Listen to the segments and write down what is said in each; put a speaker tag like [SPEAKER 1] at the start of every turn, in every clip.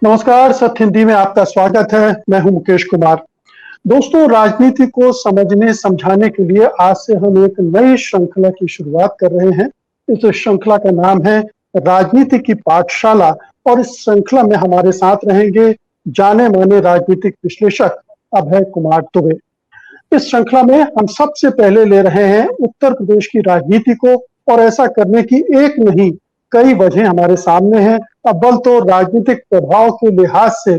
[SPEAKER 1] नमस्कार, सत्य हिंदी में आपका स्वागत है। मैं हूं मुकेश कुमार। दोस्तों, राजनीति को समझने समझाने के लिए आज से हम एक नई श्रृंखला की शुरुआत कर रहे हैं। इस श्रृंखला का नाम है राजनीति की पाठशाला और इस श्रृंखला में हमारे साथ रहेंगे जाने माने राजनीतिक विश्लेषक अभय कुमार दुबे। इस श्रृंखला में हम सबसे पहले ले रहे हैं उत्तर प्रदेश की राजनीति को, और ऐसा करने की एक नहीं कई वजह हमारे सामने हैं। अव्वल तो राजनीतिक प्रभाव के लिहाज से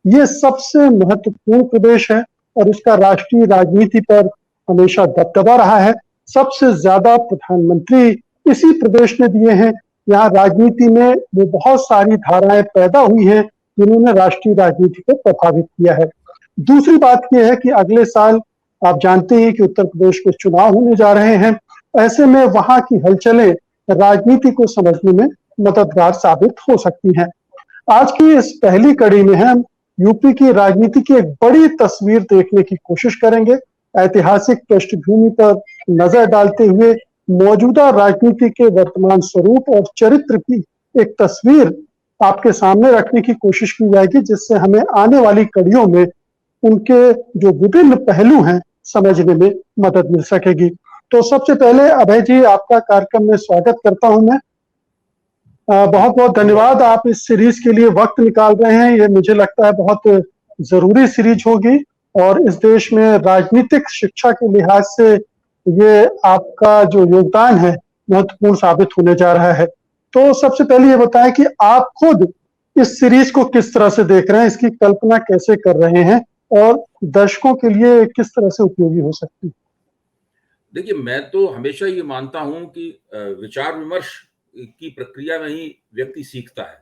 [SPEAKER 1] ये सबसे महत्वपूर्ण प्रदेश है और इसका राष्ट्रीय राजनीति पर हमेशा दबदबा रहा है। सबसे ज्यादा प्रधानमंत्री इसी प्रदेश ने दिए हैं। यहाँ राजनीति में वो बहुत सारी धाराएं पैदा हुई हैं जिन्होंने राष्ट्रीय राजनीति को प्रभावित किया है। दूसरी बात यह है कि अगले साल आप जानते हैं कि उत्तर प्रदेश में चुनाव होने जा रहे हैं। ऐसे में वहां की हलचलें राजनीति को समझने में मददगार साबित हो सकती हैं। आज की इस पहली कड़ी में हम यूपी की राजनीति की एक बड़ी तस्वीर देखने की कोशिश करेंगे। ऐतिहासिक पृष्ठभूमि पर नजर डालते हुए मौजूदा राजनीति के वर्तमान स्वरूप और चरित्र की एक तस्वीर आपके सामने रखने की कोशिश की जाएगी, जिससे हमें आने वाली कड़ियों में उनके जो विभिन्न पहलू हैं समझने में मदद मिल सकेगी। तो सबसे पहले अभय जी, आपका कार्यक्रम में स्वागत करता हूं मैं। बहुत बहुत धन्यवाद, आप इस सीरीज के लिए वक्त निकाल रहे हैं। ये मुझे लगता है बहुत जरूरी सीरीज होगी और इस देश में राजनीतिक शिक्षा के लिहाज से ये आपका जो योगदान है महत्वपूर्ण साबित होने जा रहा है। तो सबसे पहले ये बताएं कि आप खुद इस सीरीज को किस तरह से देख रहे हैं, इसकी कल्पना कैसे कर रहे हैं और दर्शकों के लिए किस तरह से उपयोगी हो सकती है।
[SPEAKER 2] देखिए, मैं तो हमेशा ये मानता हूं कि विचार विमर्श की प्रक्रिया में ही व्यक्ति सीखता है।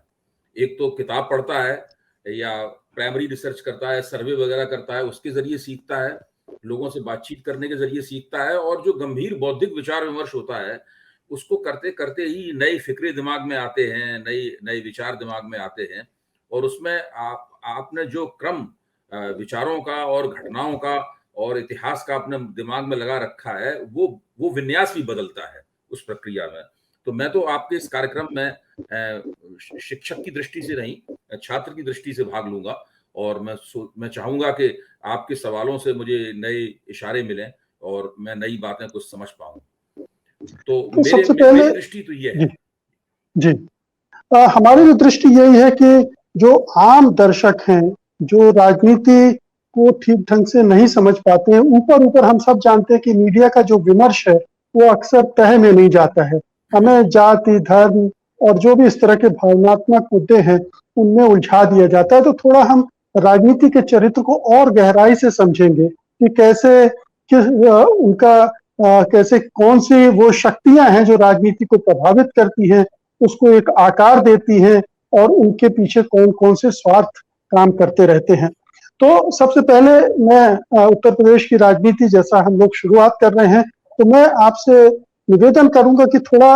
[SPEAKER 2] एक तो किताब पढ़ता है या प्राइमरी रिसर्च करता है, सर्वे वगैरह करता है, उसके जरिए सीखता है, लोगों से बातचीत करने के जरिए सीखता है, और जो गंभीर बौद्धिक विचार विमर्श होता है उसको करते करते ही नई फिक्रें दिमाग में आते हैं, नए विचार दिमाग में आते हैं। और उसमें आपने जो क्रम विचारों का और घटनाओं का और इतिहास का अपने दिमाग में लगा रखा है, वो विन्यास भी बदलता है उस प्रक्रिया में। तो मैं तो आपके इस कार्यक्रम में शिक्षक की दृष्टि से नहीं, छात्र की दृष्टि से भाग लूंगा, और मैं चाहूंगा कि आपके सवालों से मुझे नए इशारे मिलें और मैं नई बातें कुछ समझ पाऊं। तो
[SPEAKER 1] सबसे पहले
[SPEAKER 2] मेरी दृष्टि तो ये है।
[SPEAKER 1] जी, हमारी जो दृष्टि यही है कि जो आम दर्शक हैं, जो राजनीति को ठीक ढंग से नहीं समझ पाते हैं, ऊपर ऊपर हम सब जानते हैं कि मीडिया का जो विमर्श है वो अक्सर तह में नहीं जाता है। हमें जाति, धर्म और जो भी इस तरह के भावनात्मक मुद्दे हैं उनमें उलझा दिया जाता है। तो थोड़ा हम राजनीति के चरित्र को और गहराई से समझेंगे कि कैसे कैसे कौन सी वो शक्तियां हैं जो राजनीति को प्रभावित करती हैं, उसको एक आकार देती हैं, और उनके पीछे कौन कौन से स्वार्थ काम करते रहते हैं। तो सबसे पहले मैं उत्तर प्रदेश की राजनीति जैसा हम लोग शुरुआत कर रहे हैं, तो मैं आपसे निवेदन करूंगा कि थोड़ा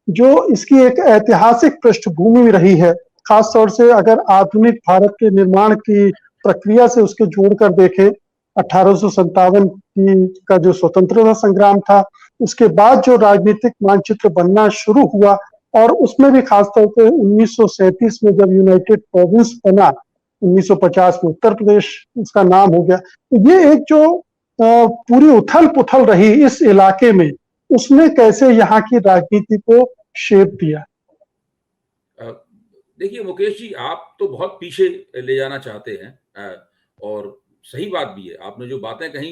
[SPEAKER 1] जो इसकी एक ऐतिहासिक पृष्ठभूमि रही है, खासतौर से अगर आधुनिक भारत के निर्माण की प्रक्रिया से उसके जोड़कर देखें, 1857 की का जो स्वतंत्रता संग्राम था, उसके बाद जो राजनीतिक मानचित्र बनना शुरू हुआ, और उसमें भी खासतौर पे 1937 में जब यूनाइटेड प्रोविंस बना, 1950 में उत्तर प्रदेश उसका नाम हो गया। तो ये एक जो पूरी उथल पुथल रही इस इलाके में, उसने कैसे यहाँ की राजनीति को शेप दिया?
[SPEAKER 2] देखिए मुकेश जी, आप तो बहुत पीछे ले जाना चाहते हैं, और सही बात भी है। आपने जो बातें कही,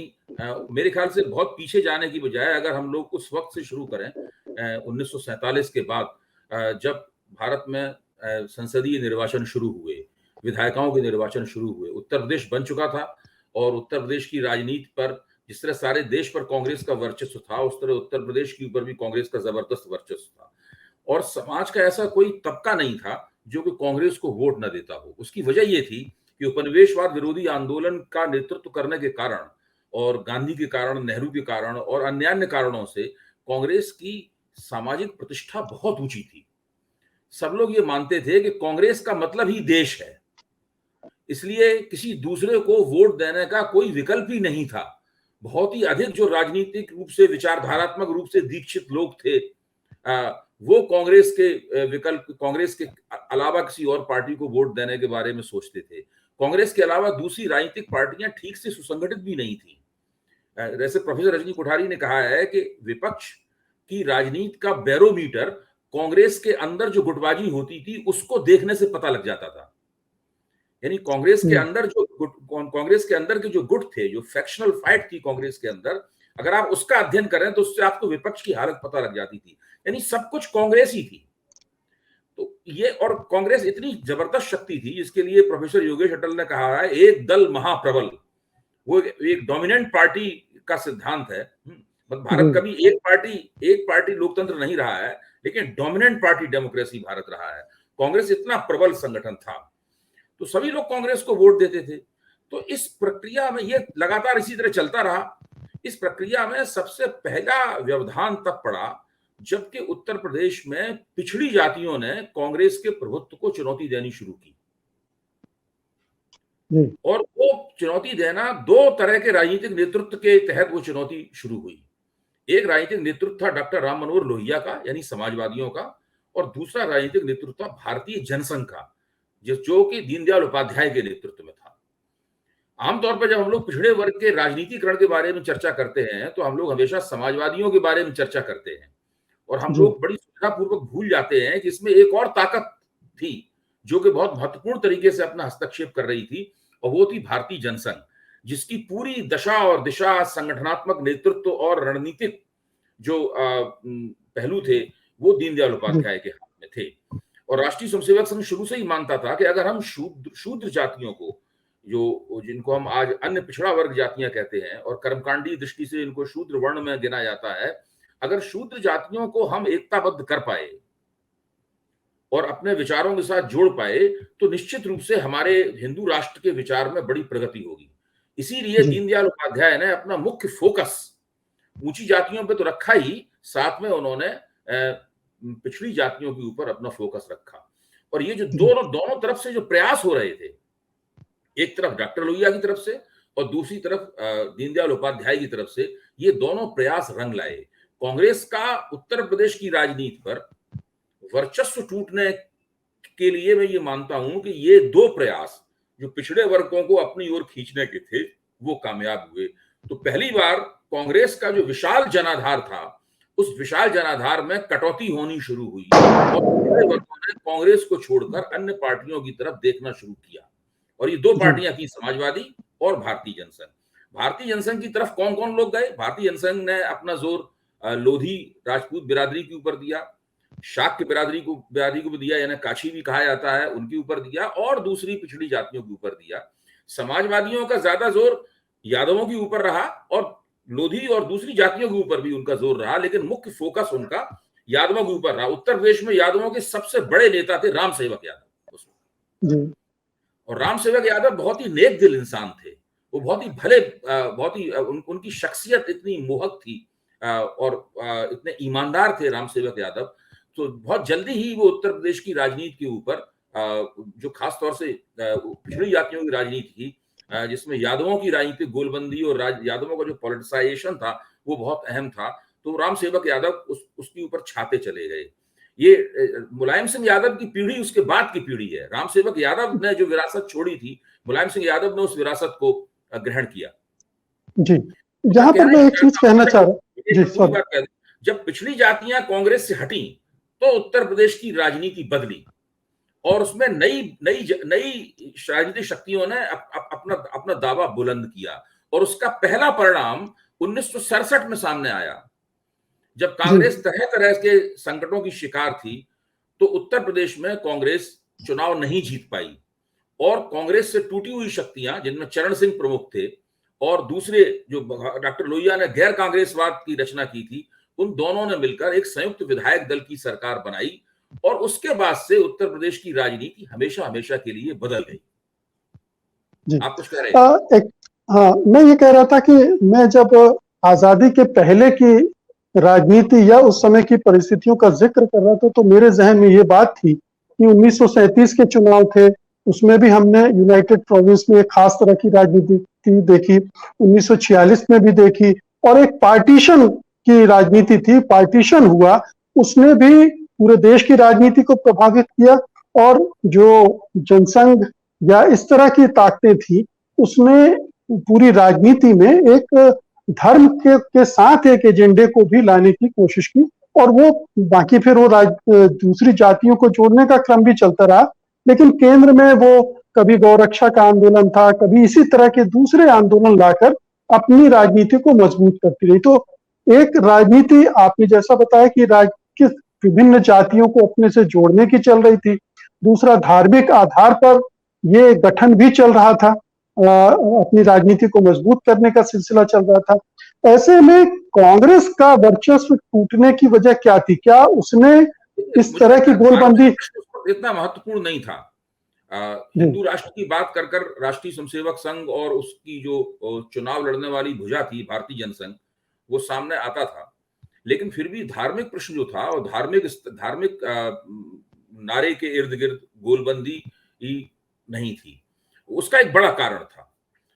[SPEAKER 2] मेरे ख्याल से बहुत पीछे जाने की बजाय अगर हम लोग उस वक्त से शुरू करें, 1947 के बाद, जब भारत में संसदीय निर्वाचन शुरू हुए, विधायकों के निर्वाचन शुरू हुए, उत्तर प्रदेश बन चुका था, और उत्तर प्रदेश की राजनीति पर जिस तरह सारे देश पर कांग्रेस का वर्चस्व था, उस तरह उत्तर प्रदेश के ऊपर भी कांग्रेस का जबरदस्त वर्चस्व था। और समाज का ऐसा कोई तबका नहीं था जो कि कांग्रेस को वोट न देता हो। उसकी वजह यह थी कि उपनिवेशवाद विरोधी आंदोलन का नेतृत्व करने के कारण, और गांधी के कारण, नेहरू के कारण और अन्य कारणों से कांग्रेस की सामाजिक प्रतिष्ठा बहुत ऊंची थी। सब लोग ये मानते थे कि कांग्रेस का मतलब ही देश है, इसलिए किसी दूसरे को वोट देने का कोई विकल्प ही नहीं था। बहुत ही अधिक जो राजनीतिक रूप से, विचारधारात्मक रूप से दीक्षित लोग थे, वो कांग्रेस के विकल्प, कांग्रेस के अलावा किसी और पार्टी को वोट देने के बारे में सोचते थे। कांग्रेस के अलावा दूसरी राजनीतिक पार्टियां ठीक से सुसंगठित भी नहीं थी। जैसे प्रोफेसर रजनी कोठारी ने कहा है कि विपक्ष की राजनीति का बैरोमीटर कांग्रेस के अंदर जो गुटबाजी होती थी उसको देखने से पता लग जाता था। यानी कांग्रेस के अंदर के जो गुट थे, जो फैक्शनल फाइट थी कांग्रेस के अंदर, अगर आप उसका अध्ययन करें तो उससे आपको विपक्ष की हालत पता लग जाती थी। यानी सब कुछ कांग्रेस ही थी। तो ये, और कांग्रेस इतनी जबरदस्त शक्ति थी जिसके लिए प्रोफेसर योगेश अटल ने कहा है एक दल महाप्रबल। वो एक डोमिनेंट पार्टी का सिद्धांत है। भारत कभी एक पार्टी लोकतंत्र नहीं रहा है, लेकिन डोमिनेंट पार्टी डेमोक्रेसी भारत रहा है। कांग्रेस इतना प्रबल संगठन था, तो सभी लोग कांग्रेस को वोट देते थे। तो इस प्रक्रिया में ये लगातार इसी तरह चलता रहा। इस प्रक्रिया में सबसे पहला व्यवधान तब पड़ा जबकि उत्तर प्रदेश में पिछड़ी जातियों ने कांग्रेस के प्रभुत्व को चुनौती देनी शुरू की। और वो चुनौती देना दो तरह के राजनीतिक नेतृत्व के तहत वो चुनौती शुरू हुई। एक राजनीतिक नेतृत्व था डॉक्टर राम मनोहर लोहिया का, यानी समाजवादियों का, और दूसरा राजनीतिक नेतृत्व था भारतीय जनसंघ का, जो कि दीनदयाल उपाध्याय के नेतृत्व में था। आमतौर पर जब हम लोग पिछड़े वर्ग के राजनीतिकरण के बारे में चर्चा करते हैं तो हम लोग हमेशा समाजवादियों के बारे में चर्चा करते हैं, और हम लोग बड़ी सुविधापूर्वक भूल जाते हैं कि इसमें एक और ताकत थी जो कि बहुत महत्वपूर्ण तरीके से अपना हस्तक्षेप कर रही थी, और वो थी भारतीय जनसंघ, जिसकी पूरी दशा और दिशा, संगठनात्मक नेतृत्व और रणनीतिक जो पहलू थे वो दीनदयाल उपाध्याय के हाथ में थे। और राष्ट्रीय स्वयंसेवक संघ शुरू से ही मानता था कि अगर हम शूद्र जातियों को, जिनको हम आज अन्य पिछड़ा वर्ग जातियां कहते हैं और कर्मकांडी दृष्टि से इनको शूद्र वर्ण में गिना जाता है, अगर शूद्र जातियों को हम एकताबद्ध कर पाए और अपने विचारों के साथ जोड़ पाए तो निश्चित रूप से हमारे हिंदू राष्ट्र के विचार में बड़ी प्रगति होगी। इसीलिए दीनदयाल उपाध्याय ने अपना मुख्य फोकस ऊंची जातियों पे तो रखा ही, साथ में उन्होंने पिछड़ी जातियों के ऊपर अपना फोकस रखा। और ये जो दोनों तरफ से जो प्रयास हो रहे थे, एक तरफ डॉक्टर लोहिया की तरफ से और दूसरी तरफ दीनदयाल उपाध्याय की तरफ से, ये दोनों प्रयास रंग लाए। कांग्रेस का उत्तर प्रदेश की राजनीति पर वर्चस्व टूटने के लिए मैं ये मानता हूं कि ये दो प्रयास जो पिछड़े वर्गों को अपनी ओर खींचने के थे वो कामयाब हुए। तो पहली बार कांग्रेस का जो विशाल जनाधार था, उस विशाल जनाधार में कटौती होनी शुरू हुई और पिछड़े वर्गों ने कांग्रेस को छोड़कर अन्य पार्टियों की तरफ देखना शुरू किया। और ये दो पार्टियां थी, समाजवादी और भारतीय जनसंघ। भारतीय जनसंघ की तरफ कौन कौन लोग गए? भारतीय जनसंघ ने अपना जोर लोधी राजपूत बिरादरी के ऊपर दिया, शाक्य बिरादरी को भी दिया, यानी काशी भी कहा जाता है, उनके ऊपर दिया, और दूसरी पिछड़ी जातियों के ऊपर दिया। समाजवादियों का ज्यादा जोर यादवों के ऊपर रहा और लोधी और दूसरी जातियों के ऊपर भी उनका जोर रहा, लेकिन मुख्य फोकस उनका यादवों के ऊपर रहा। उत्तर प्रदेश में यादवों के सबसे बड़े नेता थे राम सेवक यादव उसमें। और राम सेवक यादव बहुत ही नेक दिल इंसान थे, वो बहुत ही भले, बहुत ही उनकी शख्सियत इतनी मोहक थी और इतने ईमानदार थे राम सेवक यादव। तो बहुत जल्दी ही वो उत्तर प्रदेश की राजनीति के ऊपर, जो खास तौर से पिछड़ी जातियों की राजनीति थी, जिसमें यादवों की राजनीतिक गोलबंदी और यादवों का जो पॉलिटिसाइजेशन था वो बहुत अहम था, तो राम सेवक यादव उसके ऊपर छाते चले गए। ये मुलायम सिंह यादव की पीढ़ी उसके बाद की पीढ़ी है। राम सेवक यादव ने जो विरासत छोड़ी थी, मुलायम सिंह यादव ने उस विरासत को ग्रहण किया।
[SPEAKER 1] जी, यहाँ पर मैं एक चीज कहना चाह रहा हूँ,
[SPEAKER 2] जब पिछड़ी जातियां कांग्रेस से हटी तो उत्तर प्रदेश की राजनीति बदली और उसमें नई राजनीतिक शक्तियों ने अपना दावा बुलंद किया। और उसका पहला परिणाम 1967 में सामने आया, जब कांग्रेस तरह तरह के संकटों की शिकार थी। तो उत्तर प्रदेश में कांग्रेस चुनाव नहीं जीत पाई और कांग्रेस से टूटी हुई शक्तियां, जिनमें चरण सिंह प्रमुख थे और दूसरे जो डॉक्टर लोहिया ने गैर कांग्रेसवाद की रचना की थी, उन दोनों ने मिलकर एक संयुक्त विधायक दल की सरकार बनाई और उसके बाद से उत्तर प्रदेश की राजनीति हमेशा हमेशा के लिए बदल गई। आप कुछ कह रहे हैं?
[SPEAKER 1] हाँ, मैं ये कह रहा था कि मैं जब आजादी के पहले की राजनीति या उस समय की परिस्थितियों का जिक्र कर रहा था तो मेरे जहन में ये बात थी कि 1937 के चुनाव थे, उसमें भी हमने यूनाइटेड प्रोविंस में एक खास तरह की राजनीति देखी, 1946 में भी देखी, और एक पार्टीशन की राजनीति थी, पार्टीशन हुआ, उसने भी पूरे देश की राजनीति को प्रभावित किया और जो जनसंघ या इस तरह की ताकतें थी, उसने पूरी राजनीति में एक धर्म के साथ एक एजेंडे को भी लाने की कोशिश की, और वो बाकी फिर वो दूसरी जातियों को जोड़ने का क्रम भी चलता रहा, लेकिन केंद्र में वो कभी गौरक्षा का आंदोलन था, कभी इसी तरह के दूसरे आंदोलन लाकर अपनी राजनीति को मजबूत करती रही। तो एक राजनीति आपने जैसा बताया कि किस विभिन्न जातियों को अपने से जोड़ने की चल रही थी, दूसरा धार्मिक आधार पर ये गठन भी चल रहा था, अपनी राजनीति को मजबूत करने का सिलसिला चल रहा था। ऐसे में कांग्रेस का वर्चस्व टूटने की वजह क्या थी? क्या उसने इस तरह की गोलबंदी
[SPEAKER 2] इतना महत्वपूर्ण नहीं था। हिंदू राष्ट्र की बात कर कर राष्ट्रीय स्वयंसेवक संघ और उसकी जो चुनाव लड़ने वाली भुजा थी भारतीय जनसंघ, वो सामने आता था, लेकिन फिर भी धार्मिक प्रश्न जो था और धार्मिक नारे के इर्द गिर्द गोलबंदी ही नहीं थी। उसका एक बड़ा कारण था।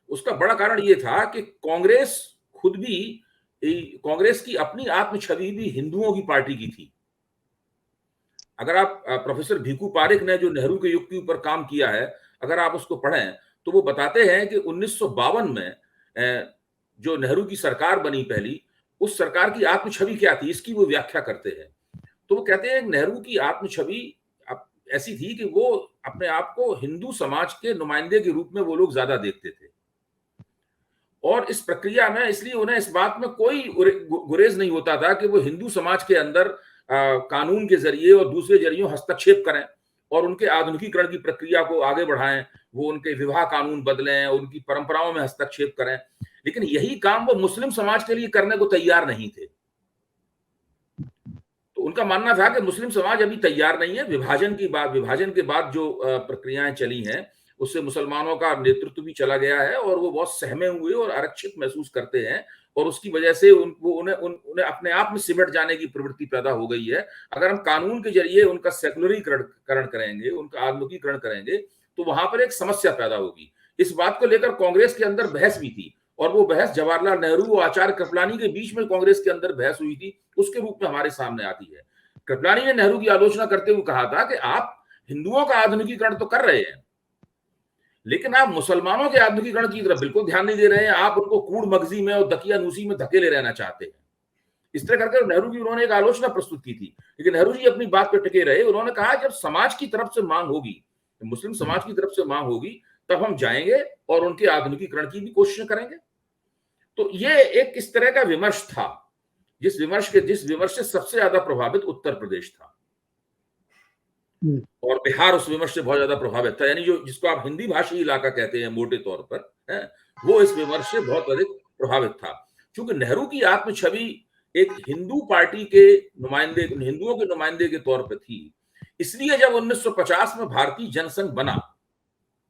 [SPEAKER 2] उसका बड़ा कारण ये था कि कांग्रेस खुद भी, कांग्रेस की अपनी आत्म छवि भी हिंदुओं की पार्टी की थी। अगर आप प्रोफेसर भीखू पारेख ने जो नेहरू के युग के ऊपर काम किया है, अगर आप उसको पढ़ें तो वो बताते हैं कि 1952 में जो नेहरू की सरकार बनी पहली, उस सरकार की आत्म छवि क्या थी, इसकी वो व्याख्या करते हैं। तो वो कहते हैं नेहरू की आत्म छवि ऐसी थी कि वो अपने आप को हिंदू समाज के नुमाइंदे के रूप में वो लोग ज्यादा देखते थे, और इस प्रक्रिया में इसलिए उन्हें इस बात में कोई गुरेज नहीं होता था कि वो हिंदू समाज के अंदर कानून के जरिए और दूसरे जरियों हस्तक्षेप करें और उनके आधुनिकीकरण की प्रक्रिया को आगे बढ़ाएं, वो उनके विवाह कानून बदलें, उनकी परंपराओं में हस्तक्षेप करें। लेकिन यही काम वो मुस्लिम समाज के लिए करने को तैयार नहीं थे। तो उनका मानना था कि मुस्लिम समाज अभी तैयार नहीं है। विभाजन के बाद जो प्रक्रियाएं चली हैं, उससे मुसलमानों का नेतृत्व भी चला गया है और वो बहुत सहमे हुए और आरक्षित महसूस करते हैं, और उसकी वजह से उन्हें अपने आप में सिमट जाने की प्रवृत्ति पैदा हो गई है। अगर हम कानून के जरिए उनका सेकुलरीकरण करेंगे, उनका आधुनिकीकरण करेंगे, तो वहां पर एक समस्या पैदा होगी। इस बात को लेकर कांग्रेस के अंदर बहस भी थी, और वो बहस जवाहरलाल नेहरू और आचार्य कृपलानी के बीच में कांग्रेस के अंदर बहस हुई थी, उसके रूप में हमारे सामने आती है। कृपलानी ने नेहरू की आलोचना करते हुए कहा था कि आप हिंदुओं का आधुनिकीकरण तो कर रहे हैं, लेकिन आप मुसलमानों के आधुनिकीकरण की तरफ बिल्कुल ध्यान नहीं दे रहे हैं। आप उनको कूड़ मगजी में और दकियानूसी में धकेले रहना चाहते हैं। इस तरह करके नेहरू की उन्होंने एक आलोचना प्रस्तुत की थी, लेकिन नेहरू जी अपनी बात पर टिके रहे। उन्होंने कहा जब समाज की तरफ से मांग होगी, मुस्लिम समाज की तरफ से मांग होगी, तब हम जाएंगे और उनके आधुनिकीकरण की भी कोशिश करेंगे। तो ये एक इस तरह का विमर्श था, जिस विमर्श से सबसे ज्यादा प्रभावित उत्तर प्रदेश था, और बिहार उस विमर्श से बहुत ज्यादा प्रभावित था। यानी जो जिसको आप हिंदी भाषी इलाका कहते हैं मोटे तौर पर, है, वो इस विमर्श से बहुत अधिक प्रभावित था। क्योंकि नेहरू की आत्म छवि एक हिंदू पार्टी के नुमाइंदे, हिंदुओं के नुमाइंदे के तौर पर थी, इसलिए जब 1950 में भारतीय जनसंघ बना,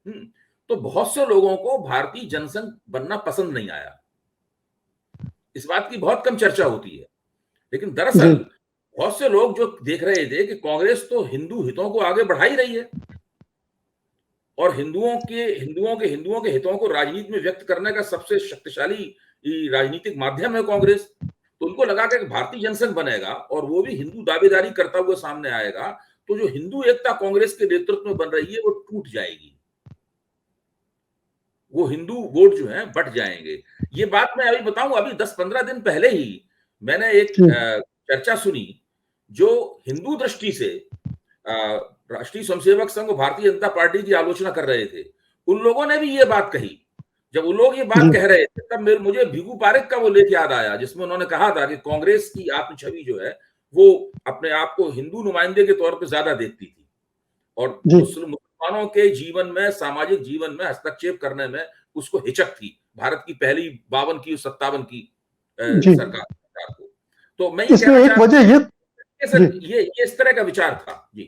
[SPEAKER 2] तो बहुत से लोगों को भारतीय जनसंघ बनना पसंद नहीं आया। इस बात की बहुत कम चर्चा होती है, लेकिन दरअसल बहुत से लोग जो देख रहे थे कि कांग्रेस तो हिंदू हितों को आगे बढ़ा ही रही है, और हिंदुओं के हितों को राजनीति में व्यक्त करने का सबसे शक्तिशाली राजनीतिक माध्यम है कांग्रेस। तो उनको लगा कि भारतीय जनसंघ बनेगा और वो भी हिंदू दावेदारी करता हुआ सामने आएगा, तो जो हिंदू एकता कांग्रेस के नेतृत्व में बन रही है वो टूट जाएगी, वो हिंदू वोट जो है बट जाएंगे। ये बात मैं अभी बताऊं, अभी 10-15 दिन पहले ही मैंने एक चर्चा सुनी जो हिंदू दृष्टि से राष्ट्रीय स्वयंसेवक संघ और भारतीय जनता पार्टी की आलोचना कर रहे थे। उन लोगों ने भी ये बात कही। जब उन लोग ये बात कह रहे थे, तब मुझे भीखू पारेख का वो लेख याद आया, जिसमें उन्होंने कहा था कि कांग्रेस की आत्म छवि जो है वो अपने आप को हिंदू नुमाइंदे के तौर पर ज्यादा देखती थी, और मुसलमानों के जीवन में, सामाजिक जीवन में हस्तक्षेप करने में उसको हिचक थी, भारत की पहली 52 की 57 की सरकार को। तो मैं ये
[SPEAKER 1] इसमें एक वजह
[SPEAKER 2] ये इस तरह का विचार था। जी,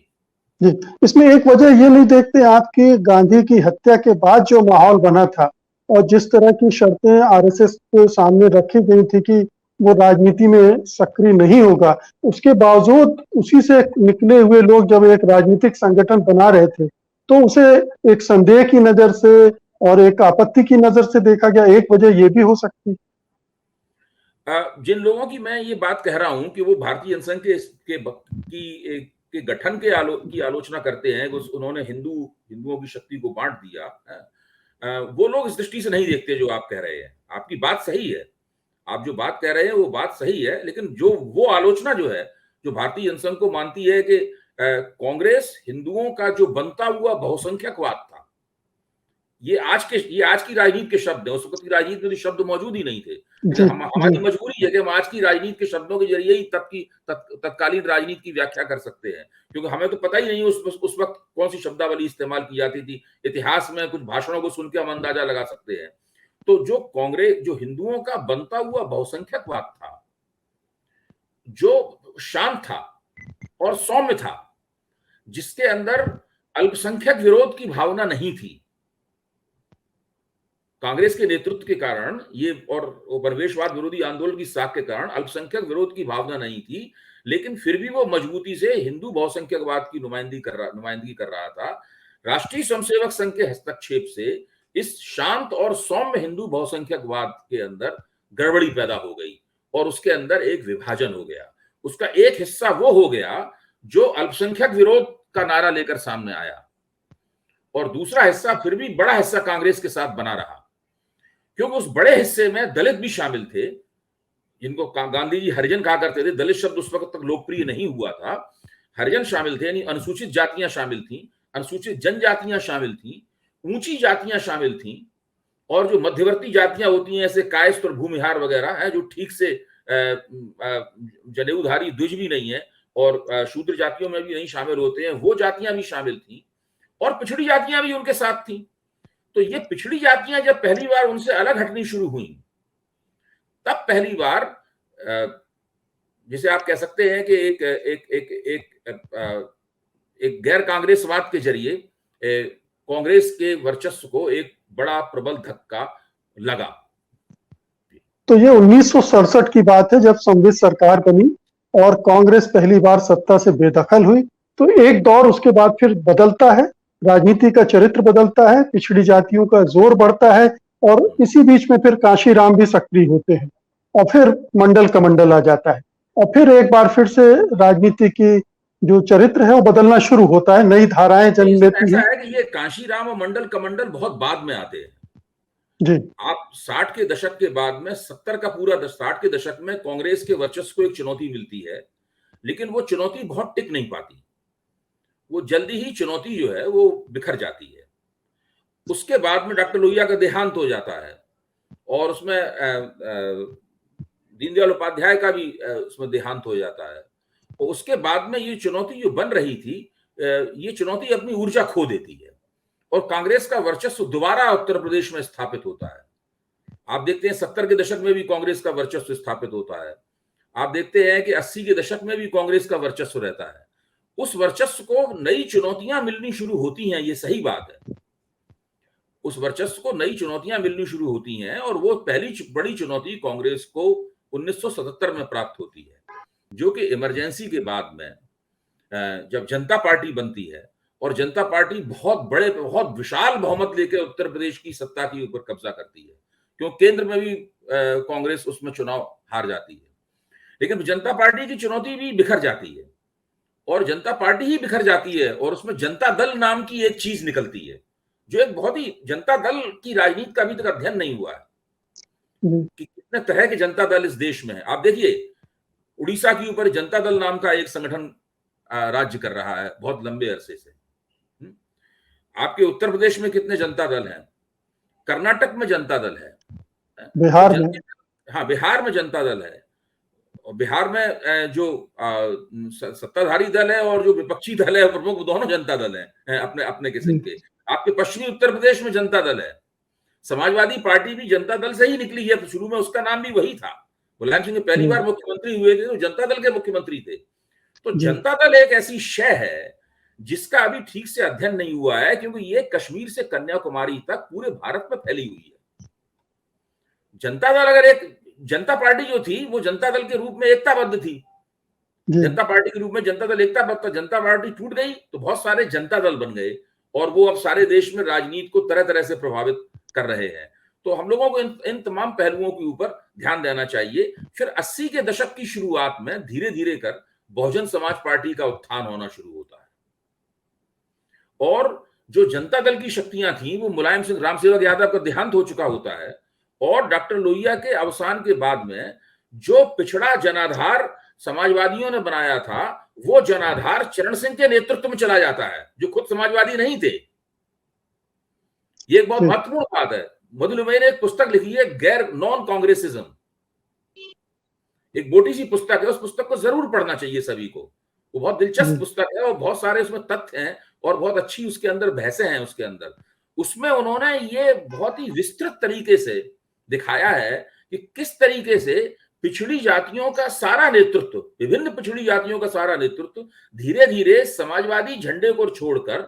[SPEAKER 1] इसमें एक वजह ये नहीं देखते आप कि गांधी की हत्या के बाद जो माहौल बना था और जिस तरह की शर्तें आरएसएस के सामने रखी गई थी कि वो राजनीति में सक्रिय नहीं होगा, उसके बावजूद उसी से निकले हुए लोग जब एक राजनीतिक संगठन बना रहे थे, तो उसे एक संदेह की नजर से और एक आपत्ति की नजर से देखा गया। एक वजह ये भी हो सकती।
[SPEAKER 2] जिन लोगों की मैं ये बात कह रहा हूं कि वो भारतीय जनसंघ की के गठन की आलोचना करते हैं, उन्होंने हिंदुओं की शक्ति को बांट दिया, वो लोग इस दृष्टि से नहीं देखते जो आप कह रहे हैं। आपकी बात सही है, आप जो बात कह रहे हैं वो बात सही है, लेकिन जो वो आलोचना जो है, जो भारतीय जनसंघ को मानती है कि कांग्रेस हिंदुओं का जो बनता हुआ बहुसंख्यकवाद था, ये आज की राजनीति के शब्द है। उस वक्त की राजनीति में तो शब्द मौजूद ही नहीं थे, लेकिन हमारी मजबूरी है कि हम आज की राजनीति के शब्दों के जरिए ही तत्कालीन राजनीति की व्याख्या कर सकते हैं, क्योंकि हमें तो पता ही नहीं उस वक्त कौन सी शब्दावली इस्तेमाल की जाती थी। इतिहास में कुछ भाषणों को सुन के हम अंदाजा लगा सकते हैं। तो जो हिंदुओं का बनता हुआ बहुसंख्यकवाद था, जो शांत था और सौम्य था, जिसके अंदर अल्पसंख्यक विरोध की भावना नहीं थी, कांग्रेस के नेतृत्व के कारण ये और उपनिवेशवाद विरोधी आंदोलन की साख के कारण अल्पसंख्यक विरोध की भावना नहीं थी, लेकिन फिर भी वो मजबूती से हिंदू बहुसंख्यकवाद की नुमाइंदगी कर रहा था। राष्ट्रीय स्वयंसेवक संघ के हस्तक्षेप से इस शांत और सौम्य हिंदू बहुसंख्यकवाद के अंदर गड़बड़ी पैदा हो गई और उसके अंदर एक विभाजन हो गया। उसका एक हिस्सा वो हो गया जो अल्पसंख्यक विरोध का नारा लेकर सामने आया, और दूसरा हिस्सा फिर भी बड़ा हिस्सा कांग्रेस के साथ बना रहा, क्योंकि उस बड़े हिस्से में दलित भी शामिल थे, जिनको गांधी जी हरिजन कहा करते थे। दलित शब्द उस वक्त तक लोकप्रिय नहीं हुआ था। हरिजन शामिल थे, यानी अनुसूचित जातियां शामिल थी, अनुसूचित जनजातियां शामिल थी, ऊंची जातियां शामिल थी, और जो मध्यवर्ती जातियां होती हैं, ऐसे कायस्थ और भूमिहार वगैरह है, जो ठीक से जनेऊधारी द्विज भी नहीं है और शूद्र जातियों में भी नहीं शामिल होते हैं, वो जातियां भी शामिल थी, और पिछड़ी जातियां भी उनके साथ थी। तो ये पिछड़ी जातियां जब पहली बार उनसे अलग हटनी शुरू हुई, तब पहली बार जिसे आप कह सकते हैं कि एक गैर कांग्रेसवाद के जरिए कांग्रेस के वर्चस्व को एक बड़ा प्रबल धक्का लगा।
[SPEAKER 1] तो ये 1967 की बात है, जब समवित सरकार बनी और कांग्रेस पहली बार सत्ता से बेदखल हुई। तो एक दौर उसके बाद फिर बदलता है, राजनीति का चरित्र बदलता है, पिछड़ी जातियों का जोर बढ़ता है, और इसी बीच में फिर कांशीराम भी सक्रिय होते हैं, और फिर मंडल कमंडल आ जाता है, और फिर एक बार फिर से राजनीति की जो चरित्र है वो बदलना शुरू होता है, नई धाराएं जन्म लेती हैं।
[SPEAKER 2] ऐसा है कि ये कांशीराम और मंडल कमंडल बहुत बाद में आते हैं
[SPEAKER 1] जी।
[SPEAKER 2] आप 60 के दशक के बाद में 60 के दशक में कांग्रेस के वर्चस्व को एक चुनौती मिलती है, लेकिन वो चुनौती बहुत टिक नहीं पाती। वो जल्दी ही चुनौती जो है वो बिखर जाती है। उसके बाद में डॉक्टर लोहिया का देहांत हो जाता है, और उसमें दीनदयाल उपाध्याय का भी उसमें देहांत हो जाता है। और उसके बाद में ये चुनौती जो बन रही थी, ये चुनौती अपनी ऊर्जा खो देती है, और कांग्रेस का वर्चस्व दोबारा उत्तर प्रदेश में स्थापित होता है। आप देखते हैं 70 के दशक में भी कांग्रेस का वर्चस्व स्थापित होता है। आप देखते हैं कि 80 के दशक में भी कांग्रेस का वर्चस्व रहता है। उस वर्चस्व को नई चुनौतियां मिलनी शुरू होती हैं, ये सही बात है। उस वर्चस्व को नई चुनौतियां मिलनी शुरू होती हैं, और वो पहली बड़ी चुनौती कांग्रेस को 1977 में प्राप्त होती है, जो कि इमरजेंसी के बाद में जब जनता पार्टी बनती है, और जनता पार्टी बहुत विशाल बहुमत लेकर उत्तर प्रदेश की सत्ता के ऊपर कब्जा करती है, क्योंकि केंद्र में भी कांग्रेस उसमें चुनाव हार जाती है। लेकिन जनता पार्टी की चुनौती भी बिखर जाती है, और जनता पार्टी ही बिखर जाती है, और उसमें जनता दल नाम की एक चीज निकलती है, जो एक बहुत ही, जनता दल की राजनीति का अभी तक अध्ययन नहीं हुआ है कि कितने तरह के जनता दल इस देश में है। आप देखिए, उड़ीसा के ऊपर जनता दल नाम का एक संगठन राज्य कर रहा है बहुत लंबे अरसे से। आपके उत्तर प्रदेश में कितने जनता दल हैं? कर्नाटक में जनता दल है,
[SPEAKER 1] बिहार में,
[SPEAKER 2] हाँ, बिहार में जनता दल है, और बिहार में जो सत्ताधारी दल है और जो विपक्षी दल है, प्रमुख दोनों जनता दल है अपने अपने किस्म के। आपके पश्चिमी उत्तर प्रदेश में जनता दल है, समाजवादी पार्टी भी जनता दल से ही निकली है, तो शुरू में उसका नाम भी वही था। मुलायम सिंह पहली बार मुख्यमंत्री हुए थे तो जनता दल के मुख्यमंत्री थे। तो जनता दल एक ऐसी शय है जिसका अभी ठीक से अध्ययन नहीं हुआ है, क्योंकि ये कश्मीर से कन्याकुमारी तक पूरे भारत में फैली हुई है। जनता दल, अगर एक जनता पार्टी जो थी वो जनता दल के रूप में एकताबद्ध थी, जनता पार्टी के रूप में जनता दल एकताबद्ध था। जनता पार्टी टूट गई तो बहुत सारे जनता दल बन गए, और वो अब सारे देश में राजनीति को तरह तरह से प्रभावित कर रहे हैं। तो हम लोगों को इन तमाम पहलुओं के ऊपर ध्यान देना चाहिए। फिर 80 के दशक की शुरुआत में धीरे धीरे कर बहुजन समाज पार्टी का उत्थान होना शुरू होता है और जो जनता दल की शक्तियां थी वो मुलायम सिंह रामसेवक यादव का देहांत हो चुका होता है और डॉक्टर लोहिया के अवसान के बाद में जो पिछड़ा जनाधार समाजवादियों ने बनाया था वो जनाधार चरण सिंह के नेतृत्व में चला जाता है, जो खुद समाजवादी नहीं थे। ये एक बहुत महत्वपूर्ण बात है। मधुलिमई ने एक पुस्तक लिखी है, गैर नॉन कांग्रेसिज्म, एक मोटी सी पुस्तक है, उस पुस्तक को जरूर पढ़ना चाहिए सभी को। वो बहुत दिलचस्प पुस्तक है और बहुत सारे उसमें तथ्य हैं और बहुत अच्छी उसके अंदर बहसें हैं। उसके अंदर उसमें उन्होंने ये बहुत ही विस्तृत तरीके से दिखाया है कि किस तरीके से पिछड़ी जातियों का सारा नेतृत्व, विभिन्न पिछड़ी जातियों का सारा नेतृत्व धीरे धीरे समाजवादी झंडे को छोड़कर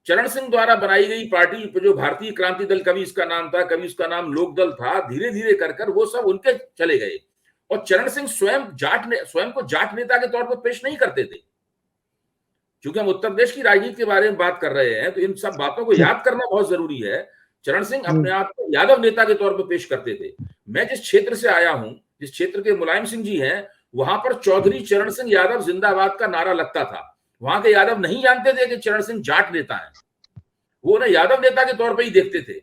[SPEAKER 2] चरण सिंह द्वारा बनाई गई पार्टी, जो भारतीय क्रांति दल, कभी इसका नाम था, कभी उसका नाम लोक दल था, धीरे धीरे कर वो सब उनके चले गए। और चरण सिंह स्वयं को जाट नेता के तौर पर पेश नहीं करते थे। क्योंकि हम उत्तर प्रदेश की राजनीति के बारे में बात कर रहे हैं तो इन सब बातों को याद करना बहुत जरूरी है। चरण सिंह अपने आप को यादव नेता के तौर पर पेश करते थे। मैं जिस क्षेत्र से आया हूं, जिस क्षेत्र के मुलायम सिंह जी हैं, वहां पर चौधरी चरण सिंह यादव जिंदाबाद का नारा लगता था। वहां के यादव नहीं जानते थे कि चरण सिंह जाट नेता है, वो उन्हें यादव नेता के तौर पर ही देखते थे।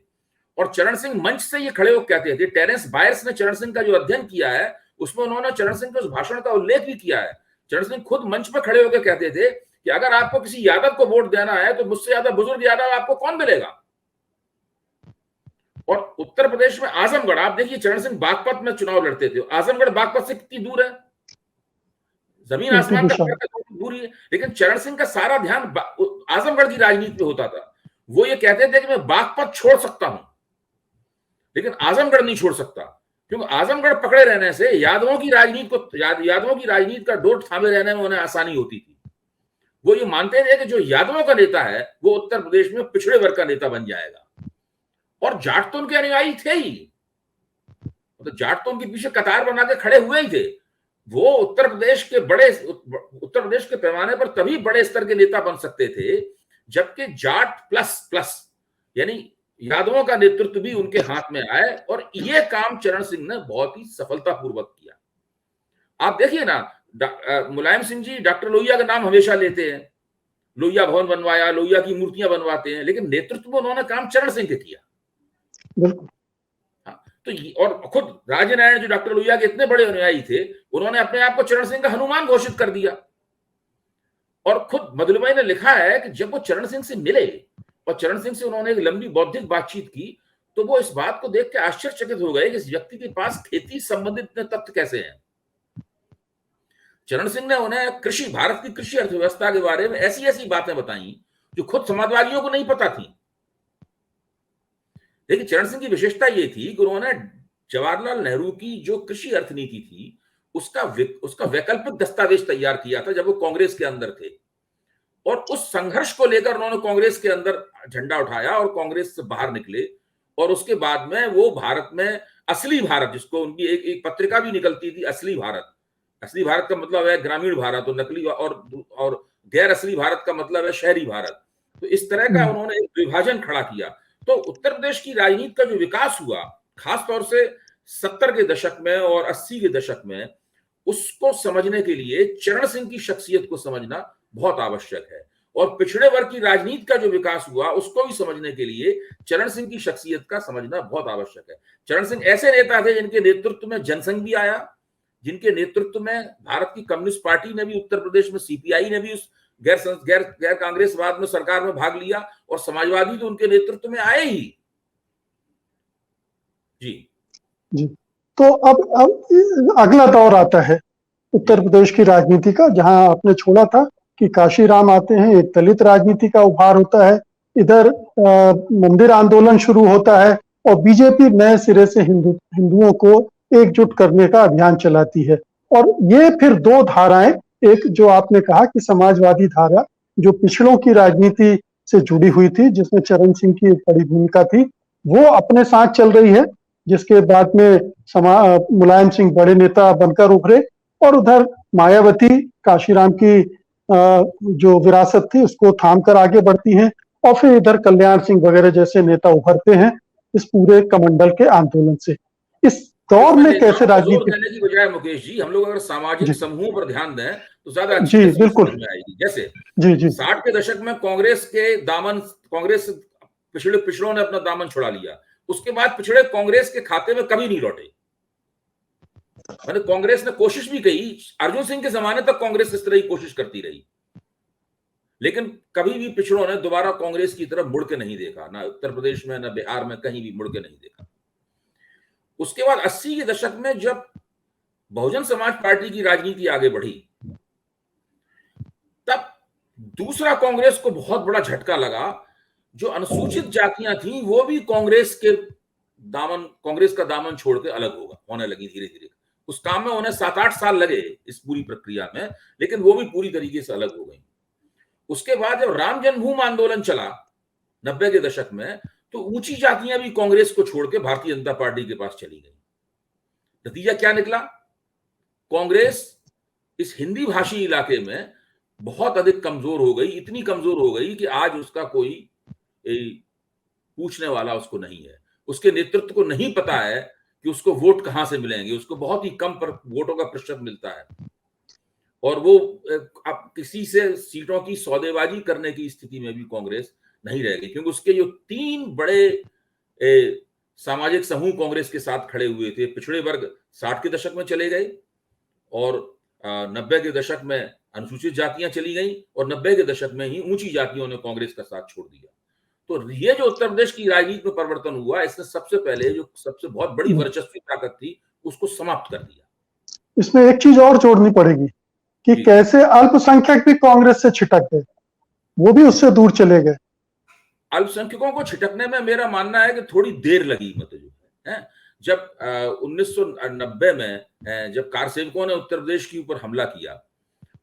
[SPEAKER 2] और चरण सिंह मंच से ये खड़े होकर कहते थे। टेरेंस बायर्स ने चरण सिंह का जो अध्ययन किया है उसमें उन्होंने चरण सिंह के उस भाषण का उल्लेख भी किया है। चरण सिंह खुद मंच पर खड़े होकर कहते थे कि अगर आपको किसी यादव को वोट देना है तो मुझसे ज्यादा बुजुर्ग यादव आपको कौन मिलेगा। और उत्तर प्रदेश में आजमगढ़, आप देखिए, चरण सिंह बागपत में चुनाव लड़ते थे। आजमगढ़ बागपत से कितनी दूर है, जमीन आसमान का फर्क है, दूरी है। लेकिन चरण सिंह का सारा ध्यान आजमगढ़ की राजनीति पे होता था। वो ये कहते थे कि मैं बागपत छोड़ सकता हूं लेकिन आजमगढ़ नहीं छोड़ सकता, क्योंकि आजमगढ़ पकड़े रहने से यादवों की राजनीति का डोर थामे रहने में उन्हें आसानी होती थी। वो ये मानते थे कि जो यादवों का नेता है वो उत्तर प्रदेश में पिछड़े वर्ग का नेता बन जाएगा। और जाट तो उनके अनुयायी थे ही, तो जाट तो उनके पीछे कतार बना के खड़े हुए ही थे। वो उत्तर प्रदेश के पैमाने पर तभी बड़े स्तर के नेता बन सकते थे जबकि जाट प्लस यानी यादवों का नेतृत्व भी उनके हाथ में आए। और ये काम चरण सिंह ने बहुत ही सफलतापूर्वक किया। आप देखिए ना, मुलायम सिंह जी डॉक्टर लोहिया का नाम हमेशा लेते हैं, लोहिया भवन बनवाया, लोहिया की मूर्तियां बनवाते हैं, लेकिन नेतृत्व में उन्होंने काम चरण सिंह के किया।
[SPEAKER 1] बिल्कुल।
[SPEAKER 2] हाँ, तो और खुद राजनारायण जो डॉक्टर लोहिया के इतने बड़े अनुयायी थे, उन्होंने अपने आप को चरण सिंह का हनुमान घोषित कर दिया। और खुद मधुलिमई ने लिखा है कि जब वो चरण सिंह से मिले और चरण सिंह से उन्होंने एक लंबी बौद्धिक बातचीत की तो वो इस बात को देख के आश्चर्यचकित हो गए कि इस व्यक्ति के पास खेती संबंधित तथ्य कैसे हैं। चरण सिंह ने उन्हें भारत की कृषि अर्थव्यवस्था के बारे में ऐसी ऐसी बातें बताई जो खुद समाजवादियों को नहीं पता थी। लेकिन चरण सिंह की विशेषता ये थी कि उन्होंने जवाहरलाल नेहरू की जो कृषि अर्थनीति थी उसका वैकल्पिक दस्तावेज तैयार किया था जब वो कांग्रेस के अंदर थे। और उस संघर्ष को लेकर उन्होंने कांग्रेस के अंदर झंडा उठाया और कांग्रेस से बाहर निकले। और उसके बाद में वो भारत में असली भारत, जिसको उनकी एक पत्रिका भी निकलती थी, असली भारत का मतलब है ग्रामीण भारत, और नकली और गैर असली भारत का मतलब है शहरी भारत। तो इस तरह का उन्होंने एक विभाजन खड़ा किया। तो उत्तर प्रदेश की राजनीति का जो विकास हुआ, खासतौर से 70 के दशक में और 80 के दशक में, उसको समझने के लिए चरण सिंह की शख्सियत को समझना बहुत आवश्यक है। और पिछड़े वर्ग की राजनीति का जो विकास हुआ उसको भी समझने के लिए चरण सिंह की शख्सियत का समझना बहुत आवश्यक है। चरण सिंह ऐसे नेता थे जिनके नेतृत्व में जनसंघ भी आया, जिनके नेतृत्व में भारत की कम्युनिस्ट पार्टी ने भी, उत्तर प्रदेश में सीपीआई ने भी उस गैर कांग्रेसवाद में सरकार में भाग लिया, और समाजवादी तो उनके नेतृत्व में आए ही। जी।
[SPEAKER 1] तो अब अगला दौर आता है उत्तर प्रदेश की राजनीति का, जहां आपने छोड़ा था कि काशीराम आते हैं, एक दलित राजनीति का उभार होता है, इधर मंदिर आंदोलन शुरू होता है और बीजेपी नए सिरे से हिंदुओं को एकजुट करने का अभियान चलाती है। और ये फिर दो धाराएं, एक जो आपने कहा कि समाजवादी धारा जो पिछड़ों की राजनीति से जुड़ी हुई थी, जिसमें चरण सिंह की एक बड़ी भूमिका थी, वो अपने साथ चल रही है, जिसके बाद में मुलायम सिंह बड़े नेता बनकर उभरे। और उधर मायावती काशीराम की जो विरासत थी उसको थाम कर आगे बढ़ती हैं। और फिर इधर कल्याण सिंह वगैरह जैसे नेता उभरते हैं इस पूरे कमंडल के आंदोलन से। इस दौर
[SPEAKER 2] इसमें
[SPEAKER 1] में
[SPEAKER 2] नेताओं
[SPEAKER 1] कैसे
[SPEAKER 2] को जोर
[SPEAKER 1] राजनीति।
[SPEAKER 2] देने की बजाय मुकेश जी, हम लोग अगर सामाजिक
[SPEAKER 1] जी
[SPEAKER 2] समूहों पर ध्यान दें तो ज्यादा अच्छी
[SPEAKER 1] जी
[SPEAKER 2] तस्वीर समझ
[SPEAKER 1] बिल्कुल।
[SPEAKER 2] में आएगी। जैसे
[SPEAKER 1] जी जी
[SPEAKER 2] 60 के दशक में कांग्रेस पिछड़ों ने अपना दामन छुड़ा लिया। उसके बाद पिछड़े कांग्रेस के खाते में कभी नहीं लौटे। मैंने कांग्रेस ने कोशिश भी की, अर्जुन सिंह के जमाने तक कांग्रेस इस तरह की कोशिश करती रही, लेकिन कभी भी पिछड़ों ने दोबारा कांग्रेस की तरफ मुड़ के नहीं देखा, ना उत्तर प्रदेश में ना बिहार में, कहीं भी मुड़ के नहीं देखा। उसके बाद 80 के दशक में जब बहुजन समाज पार्टी की राजनीति आगे बढ़ी, तब दूसरा कांग्रेस को बहुत बड़ा झटका लगा। जो अनुसूचित जातियां थीं वो भी कांग्रेस का दामन छोड़ के अलग होने लगी धीरे धीरे। उस काम में उन्हें 7-8 साल लगे इस पूरी प्रक्रिया में, लेकिन वो भी पूरी तरीके से अलग हो गई। उसके बाद जब राम जन्मभूमि आंदोलन चला 90 के दशक में, तो ऊंची जातियां भी कांग्रेस को छोड़ के भारतीय जनता पार्टी के पास चली गई। नतीजा क्या निकला? कांग्रेस इस हिंदी भाषी इलाके में बहुत अधिक कमजोर हो गई, इतनी कमजोर हो गई कि आज उसका कोई पूछने वाला उसको नहीं है। उसके नेतृत्व को नहीं पता है कि उसको वोट कहां से मिलेंगे। उसको बहुत ही कम वोटों का प्रतिशत मिलता है और वो अब किसी से सीटों की सौदेबाजी करने की स्थिति में भी कांग्रेस नहीं रह गई, क्योंकि उसके जो 3 बड़े सामाजिक समूह कांग्रेस के साथ खड़े हुए थे, पिछड़े वर्ग 60 के दशक में चले गए और 90 के दशक में अनुसूचित जातियां चली गई और 90 के दशक में ही ऊंची जातियों ने कांग्रेस का साथ छोड़ दिया। तो ये जो उत्तर प्रदेश की राजनीति में परिवर्तन हुआ, इसने सबसे पहले जो सबसे बहुत बड़ी वर्चस्वी ताकत थी उसको समाप्त कर दिया।
[SPEAKER 1] इसमें एक चीज और जोड़नी पड़ेगी कि कैसे अल्पसंख्यक भी कांग्रेस से छिटक गए, वो भी उससे दूर चले गए।
[SPEAKER 2] अल्पसंख्यकों को छिटकने में मेरा मानना है कि थोड़ी देर लगी, मतलब जो है जब 1990 में जब कारसेवकों ने उत्तर प्रदेश के ऊपर हमला किया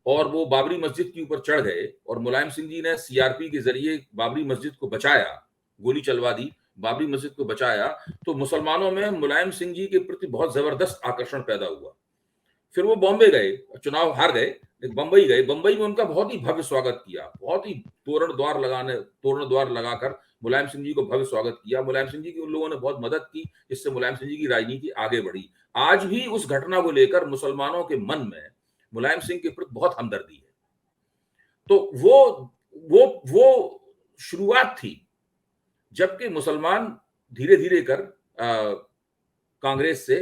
[SPEAKER 2] और वो बाबरी मस्जिद के ऊपर चढ़ गए और मुलायम सिंह जी ने सीआरपी के जरिए बाबरी मस्जिद को बचाया, गोली चलवा दी, बाबरी मस्जिद को बचाया, तो मुसलमानों में मुलायम सिंह जी के प्रति बहुत जबरदस्त आकर्षण पैदा हुआ। फिर वो बॉम्बे गए, चुनाव हार गए, बंबई गए। बंबई में उनका बहुत ही भव्य स्वागत किया, बहुत ही तोरण द्वार लगाकर मुलायम सिंह जी को भव्य स्वागत किया। मुलायम सिंह जी की उन लोगों ने बहुत मदद की, इससे मुलायम सिंह जी की राजनीति आगे बढ़ी। आज भी उस घटना को लेकर मुसलमानों के मन में मुलायम सिंह के प्रति बहुत हमदर्दी है। तो वो शुरुआत थी जबकि मुसलमान धीरे धीरे कर कांग्रेस से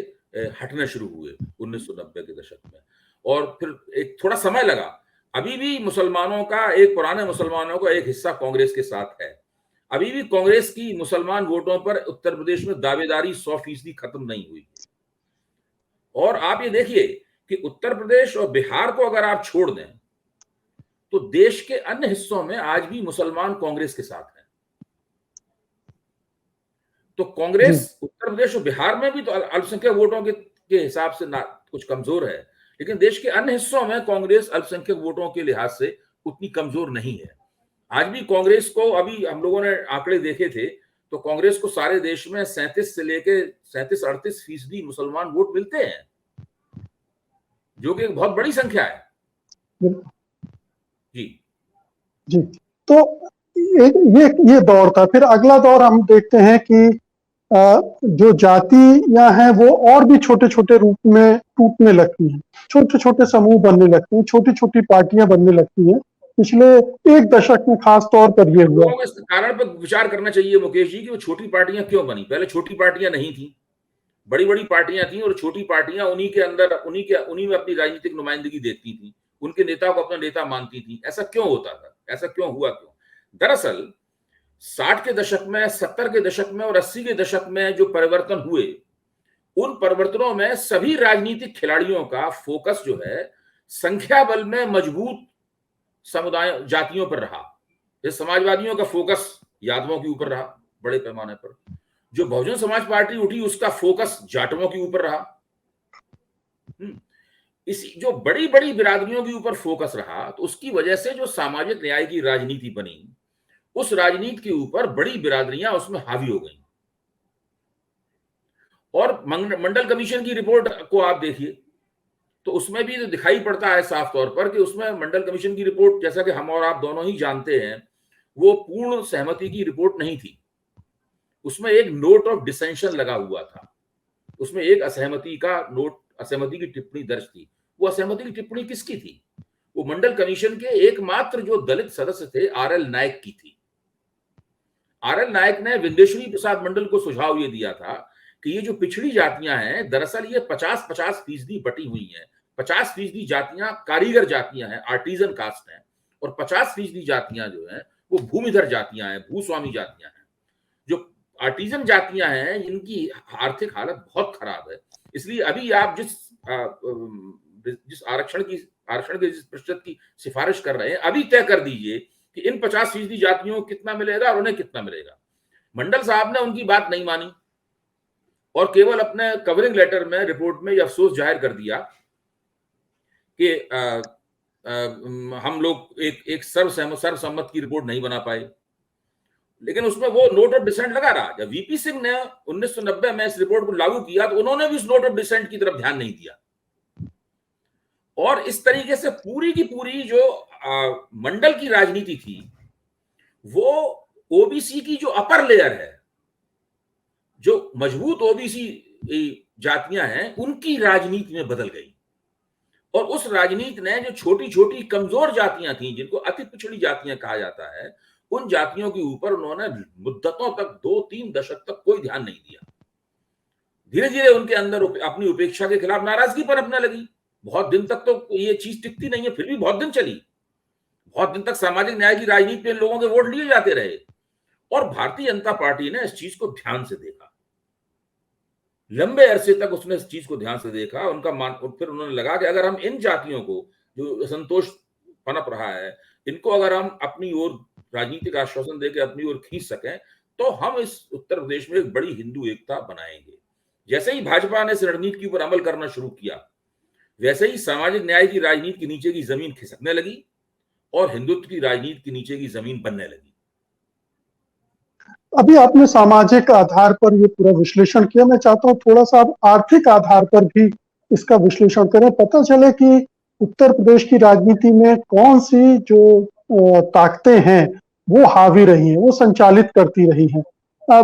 [SPEAKER 2] हटने शुरू हुए 1990 के दशक में, और फिर एक थोड़ा समय लगा। अभी भी पुराने मुसलमानों का एक हिस्सा कांग्रेस के साथ है। अभी भी कांग्रेस की मुसलमान वोटों पर उत्तर प्रदेश में दावेदारी 100% खत्म नहीं हुई। और आप ये देखिए कि उत्तर प्रदेश और बिहार को अगर आप छोड़ दें तो देश के अन्य हिस्सों में आज भी मुसलमान कांग्रेस के साथ हैं। तो कांग्रेस उत्तर प्रदेश और बिहार में भी तो अल्पसंख्यक वोटों के हिसाब से ना कुछ कमजोर है, लेकिन देश के अन्य हिस्सों में कांग्रेस अल्पसंख्यक वोटों के लिहाज से उतनी कमजोर नहीं है। आज भी कांग्रेस को, अभी हम लोगों ने आंकड़े देखे थे, तो कांग्रेस को सारे देश में 37 से लेके 37-38% मुसलमान वोट मिलते हैं, जो कि एक बहुत बड़ी संख्या है। जी
[SPEAKER 1] जी, तो ये दौर था। फिर अगला दौर हम देखते हैं कि जो जातियां हैं वो और भी छोटे छोटे रूप में टूटने लगती हैं, छोटे छोटे समूह बनने लगते हैं, छोटी छोटी पार्टियां बनने लगती हैं। पिछले एक दशक में खास तौर पर ये हुआ।
[SPEAKER 2] लोगों को इस कारण पर विचार करना चाहिए मुकेश जी कि वो छोटी पार्टियां क्यों बनी। पहले छोटी पार्टियां नहीं थी, बड़ी बड़ी पार्टियां थी, और छोटी पार्टियां उन्हीं में अपनी राजनीतिक नुमाइंदगी देखती थी, उनके नेता को अपना नेता मानती थी। ऐसा क्यों होता था, ऐसा क्यों हुआ? दरअसल 60 के दशक में, 70 के दशक में और 80 के दशक में जो परिवर्तन हुए, उन परिवर्तनों में सभी राजनीतिक खिलाड़ियों का फोकस जो है संख्या बल में मजबूत जातियों पर रहा। जैसे समाजवादियों का फोकस यादवों के ऊपर रहा बड़े पैमाने पर, जो बहुजन समाज पार्टी उठी उसका फोकस जाटवों के ऊपर रहा। इस जो बड़ी बड़ी बिरादरियों के ऊपर फोकस रहा, तो उसकी वजह से जो सामाजिक न्याय की राजनीति बनी, उस राजनीति के ऊपर बड़ी बिरादरियां उसमें हावी हो गई। और मंडल कमीशन की रिपोर्ट को आप देखिए तो उसमें भी तो दिखाई पड़ता है साफ तौर पर कि उसमें मंडल कमीशन की रिपोर्ट, जैसा कि हम और आप दोनों ही जानते हैं, वो पूर्ण सहमति की रिपोर्ट नहीं थी। उसमें एक नोट ऑफ डिसेंशन लगा हुआ था। उसमें एक असहमति की टिप्पणी दर्ज थी। वो असहमति की टिप्पणी किसकी थी? वो मंडल कमीशन के एकमात्र जो दलित सदस्य थे आरएल नायक की थी। आरएल नायक ने विंदेश्वरी प्रसाद मंडल को सुझाव ये दिया था कि ये जो पिछड़ी जातियां हैं, दरअसल ये 50-50% बटी हुई हैं। 50% जातियां कारीगर जातियां हैं, आर्टिजन कास्ट हैं, और 50% जातियां जो हैं वो भूमिधर जातियां हैं, भूस्वामी जातियां हैं। जो आर्टिजन जातियां हैं, इनकी आर्थिक हालत बहुत खराब है। इसलिए अभी आप जिस आरक्षण के जिस प्रतिशत की सिफारिश कर रहे हैं, अभी तय कर दीजिए कि इन 50% जातियों को कितना मिलेगा और उन्हें कितना मिलेगा। मंडल साहब ने उनकी बात नहीं मानी और केवल अपने कवरिंग लेटर में, रिपोर्ट में, यह अफसोस जाहिर कर दिया कि हम लोग एक सर्वसम्मत की रिपोर्ट नहीं बना पाए। लेकिन उसमें वो नोट ऑफ डिसेंट लगा रहा। जब वीपी सिंह ने 1990 में इस रिपोर्ट को लागू किया तो उन्होंने भी उस नोट ऑफ डिसेंट की तरफ ध्यान नहीं दिया। और इस तरीके से पूरी की पूरी जो मंडल की राजनीति थी, वो ओबीसी की जो अपर लेयर है, जो मजबूत ओबीसी जातियां हैं, उनकी राजनीति में बदल गई। और उस राजनीति ने जो छोटी छोटी कमजोर जातियां थी, जिनको अति पिछड़ी जातियां कहा जाता है, उन जातियों के ऊपर उन्होंने मुद्दतों तक, 2-3 दशक तक कोई ध्यान नहीं दिया। धीरे धीरे उनके अंदर अपनी उपेक्षा के खिलाफ नाराजगी पनपने लगी। बहुत दिन तक तो ये चीज टिकती नहीं है, फिर भी बहुत दिन चली। बहुत दिन तक सामाजिक न्याय की राजनीति में लोगों के वोट लिए जाते रहे और भारतीय जनता पार्टी ने इस चीज को ध्यान से देखा। लंबे अरसे तक उसने इस चीज को ध्यान से देखा। फिर उन्होंने लगा कि अगर हम इन जातियों को, जो असंतोष पनप रहा है, इनको अगर हम अपनी ओर राजनीतिक आश्वासन देकर अपनी ओर खींच सकें, तो हम इस उत्तर प्रदेश में एक बड़ी हिंदू एकता बनाएंगे। जैसे ही भाजपा ने इस रणनीति के ऊपर अमल करना शुरू किया, वैसे ही सामाजिक न्याय की राजनीति के नीचे की जमीन खिसकने लगी और हिंदुत्व की राजनीति के नीचे की जमीन बनने लगी।
[SPEAKER 1] अभी आपने सामाजिक आधार पर ये पूरा विश्लेषण किया। मैं चाहता हूँ थोड़ा सा आप आर्थिक आधार पर भी इसका विश्लेषण करें, पता चले कि उत्तर प्रदेश की राजनीति में कौन सी जो ताकतें हैं वो हावी रही हैं, वो संचालित करती रही हैं।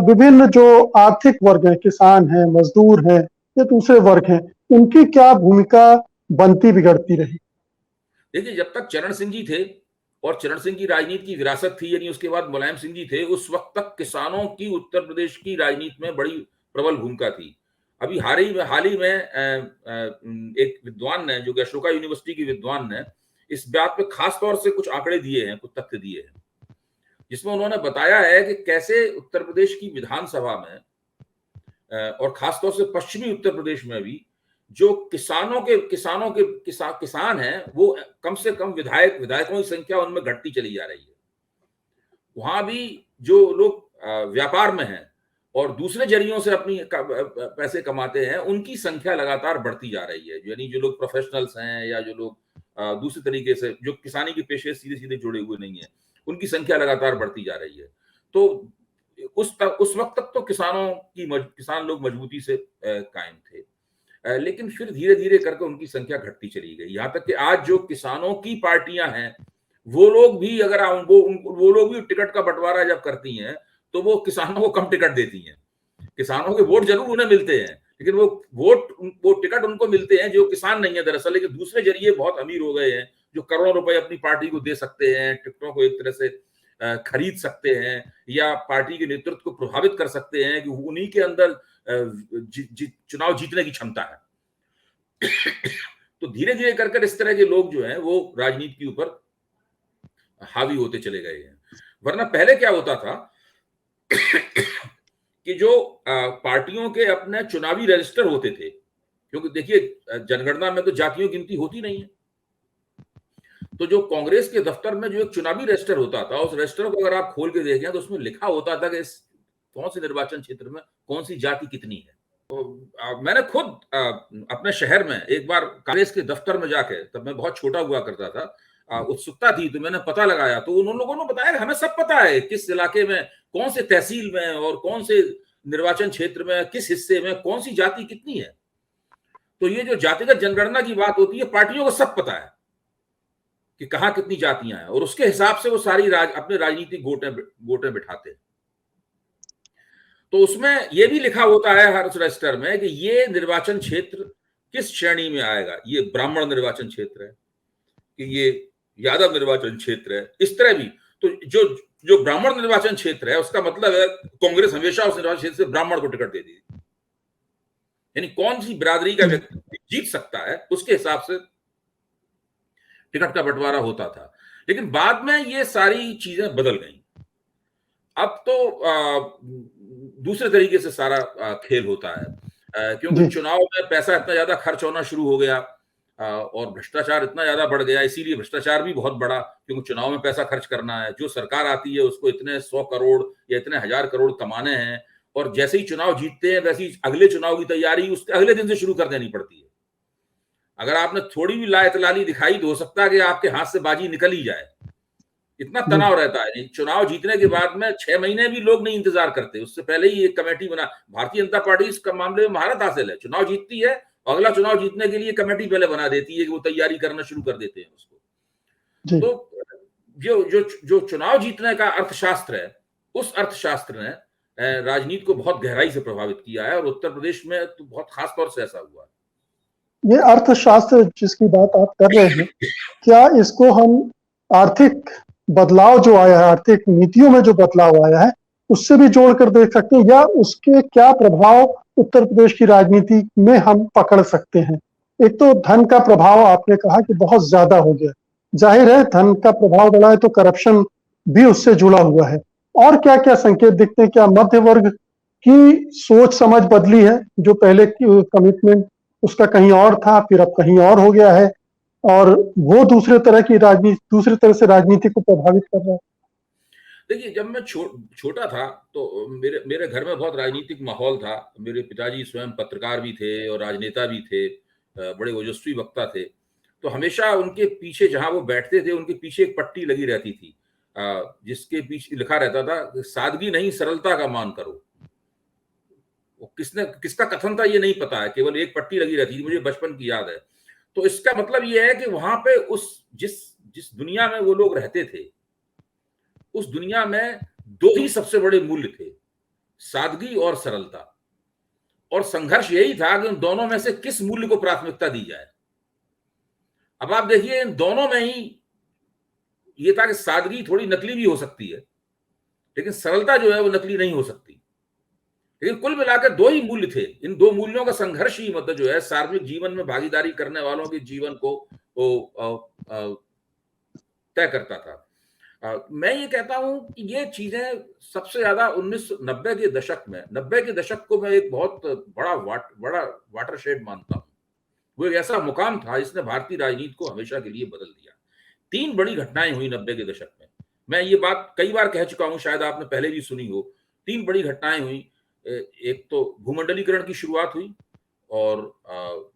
[SPEAKER 1] विभिन्न जो आर्थिक वर्ग हैं, किसान हैं, मजदूर हैं या दूसरे वर्ग हैं, उनकी क्या भूमिका बनती बिगड़ती रही?
[SPEAKER 2] देखिए, जब तक चरण सिंह जी थे और चरण सिंह की राजनीति की विरासत थी, यानी उसके बाद मुलायम सिंह जी थे, उस वक्त तक किसानों की उत्तर प्रदेश की राजनीति में बड़ी प्रबल भूमिका थी। अभी हाल ही में एक विद्वान ने, जो कि अशोका यूनिवर्सिटी के विद्वान ने, इस बात पे खास तौर से कुछ आंकड़े दिए हैं, कुछ तथ्य दिए हैं, जिसमें उन्होंने बताया है कि कैसे उत्तर प्रदेश की विधानसभा में और खासतौर से पश्चिमी उत्तर प्रदेश में भी जो किसान हैं, वो कम से कम विधायकों की संख्या उनमें घटती चली जा रही है। वहां भी जो लोग व्यापार में हैं और दूसरे जरियों से अपनी पैसे कमाते हैं, उनकी संख्या लगातार बढ़ती जा रही है। यानी जो लोग प्रोफेशनल्स हैं या जो लोग दूसरे तरीके से जो किसानी के पेशे सीधे सीधे जुड़े हुए नहीं है, उनकी संख्या लगातार बढ़ती जा रही है। तो उस वक्त तक तो किसान लोग मजबूती से कायम थे, लेकिन फिर धीरे धीरे करके उनकी संख्या घटती चली गई। यहाँ तक कि आज जो किसानों की पार्टियां हैं, वो लोग भी अगर वो लोग भी टिकट का बंटवारा जब करती हैं, तो वो किसानों को कम टिकट देती हैं। किसानों के वोट जरूर उन्हें मिलते हैं, लेकिन वो टिकट उनको मिलते हैं जो किसान नहीं है दरअसल, लेकिन दूसरे जरिए बहुत अमीर हो गए हैं, जो करोड़ों रुपए अपनी पार्टी को दे सकते हैं, टिकटों को एक तरह से खरीद सकते हैं या पार्टी के नेतृत्व को प्रभावित कर सकते हैं कि उन्हीं के अंदर चुनाव जीतने की क्षमता है। तो धीरे धीरे कर इस तरह के लोग जो हैं वो राजनीति के ऊपर हावी होते चले गए हैं। वरना पहले क्या होता था कि जो पार्टियों के अपने चुनावी रजिस्टर होते थे, क्योंकि देखिए जनगणना में तो जातियों की गिनती होती नहीं है, तो जो कांग्रेस के दफ्तर में जो एक चुनावी रजिस्टर होता था, उस रजिस्टर को अगर आप खोल के देखें तो उसमें लिखा होता था कि कौन से निर्वाचन क्षेत्र में कौन सी जाति कितनी है। तो मैंने खुद अपने शहर में एक बार कांग्रेस के दफ्तर में जाके, तब मैं बहुत छोटा हुआ करता था, उत्सुकता थी तो मैंने पता लगाया, तो उन लोगों ने बताया कि हमें सब पता है किस इलाके में, कौन से तहसील में और कौन से निर्वाचन क्षेत्र में, किस हिस्से में कौन सी जाति कितनी है। तो ये जो जातिगत जनगणना की बात होती है, पार्टियों को सब पता है कि कहां कितनी जातियां हैं, और उसके हिसाब से वो सारी अपने राजनीतिक गोटे बिठाते हैं। तो उसमें ये भी लिखा होता है हर उस रजिस्टर में कि ये निर्वाचन क्षेत्र किस श्रेणी में आएगा, ये ब्राह्मण निर्वाचन क्षेत्र है कि ये यादव निर्वाचन क्षेत्र है, इस तरह भी। तो जो जो ब्राह्मण निर्वाचन क्षेत्र है उसका मतलब है कांग्रेस हमेशा उस निर्वाचन क्षेत्र से ब्राह्मण को टिकट देती है, यानी कौन सी बिरादरी का व्यक्ति जीत सकता है उसके हिसाब से टिकट का बंटवारा होता था। लेकिन बाद में ये सारी चीजें बदल गई। अब तो दूसरे तरीके से सारा खेल होता है, क्योंकि
[SPEAKER 1] जी
[SPEAKER 2] चुनाव में पैसा इतना ज्यादा खर्च होना शुरू हो गया और भ्रष्टाचार इतना ज्यादा बढ़ गया, इसीलिए भ्रष्टाचार भी बहुत बढ़ा, क्योंकि चुनाव में पैसा खर्च करना है। जो सरकार आती है उसको इतने 100 करोड़ या इतने 1000 करोड़ कमाने हैं, और जैसे ही चुनाव जीतते हैं वैसे ही अगले चुनाव की तैयारी उसके अगले दिन से शुरू कर देनी पड़ती है। अगर आपने थोड़ी भी लायतलाली दिखाई तो हो सकता है कि आपके हाथ से बाजी निकल ही जाए, इतना तनाव रहता है। चुनाव जीतने के बाद में 6 महीने भी लोग नहीं इंतजार करते, उससे पहले ही एक कमेटी बना। भारतीय जनता पार्टी इस मामले में महारत हासिल है, चुनाव जीतती है और अगला चुनाव जीतने के लिए कमेटी पहले बना देती है कि वो तैयारी करना शुरू कर देते हैं उसको।
[SPEAKER 1] जी
[SPEAKER 2] तो जो जो जो चुनाव जीतने का अर्थशास्त्र है, उस अर्थशास्त्र ने राजनीति को बहुत गहराई से प्रभावित किया है, और उत्तर प्रदेश में तो बहुत खास तौर से ऐसा हुआ।
[SPEAKER 1] ये अर्थशास्त्र जिसकी बात आप कर रहे हैं, क्या इसको हम आर्थिक बदलाव जो आया है, आर्थिक नीतियों में जो बदलाव आया है, उससे भी जोड़कर देख सकते हैं, या उसके क्या प्रभाव उत्तर प्रदेश की राजनीति में हम पकड़ सकते हैं? एक तो धन का प्रभाव आपने कहा कि बहुत ज्यादा हो गया, जाहिर है धन का प्रभाव बढ़ा है तो करप्शन भी उससे जुड़ा हुआ है। और क्या क्या संकेत दिखते हैं? क्या मध्य वर्ग की सोच समझ बदली है? जो पहले की कमिटमेंट उसका कहीं और था, फिर अब कहीं और हो गया है, और वो दूसरे तरह से राजनीति को प्रभावित कर रहा है।
[SPEAKER 2] देखिए, जब मैं छोटा था तो मेरे मेरे घर में बहुत राजनीतिक माहौल था। मेरे पिताजी स्वयं पत्रकार भी थे और राजनेता भी थे, बड़े ओजस्वी वक्ता थे। तो हमेशा उनके पीछे जहां वो बैठते थे उनके पीछे एक पट्टी लगी रहती थी, जिसके पीछे लिखा रहता था, सादगी नहीं सरलता का मान करो। वो किसका कथन था ये नहीं पता है, केवल एक पट्टी लगी रहती थी, मुझे बचपन की याद है। तो इसका मतलब ये है कि वहां पे उस जिस जिस दुनिया में वो लोग रहते थे, उस दुनिया में दो ही सबसे बड़े मूल्य थे, सादगी और सरलता। और संघर्ष यही था कि उन दोनों में से किस मूल्य को प्राथमिकता दी जाए। अब आप देखिए, इन दोनों में ही ये था कि सादगी थोड़ी नकली भी हो सकती है, लेकिन सरलता जो है वो नकली नहीं हो सकती। लेकिन कुल मिलाकर दो ही मूल्य थे। इन दो मूल्यों का संघर्ष ही मतलब जो है सार्वजनिक जीवन में भागीदारी करने वालों के जीवन को तय करता था। मैं ये कहता हूं कि ये चीजें सबसे ज्यादा 1990 के दशक में, 90 के दशक को मैं एक बहुत बड़ा वाटरशेड मानता हूं। वो एक ऐसा मुकाम था जिसने भारतीय राजनीति को हमेशा के लिए बदल दिया। 3 बड़ी घटनाएं हुई 90 के दशक में। मैं ये बात कई बार कह चुका हूं, शायद आपने पहले भी सुनी हो। 3 बड़ी घटनाएं हुई। एक तो भूमंडलीकरण की शुरुआत हुई, और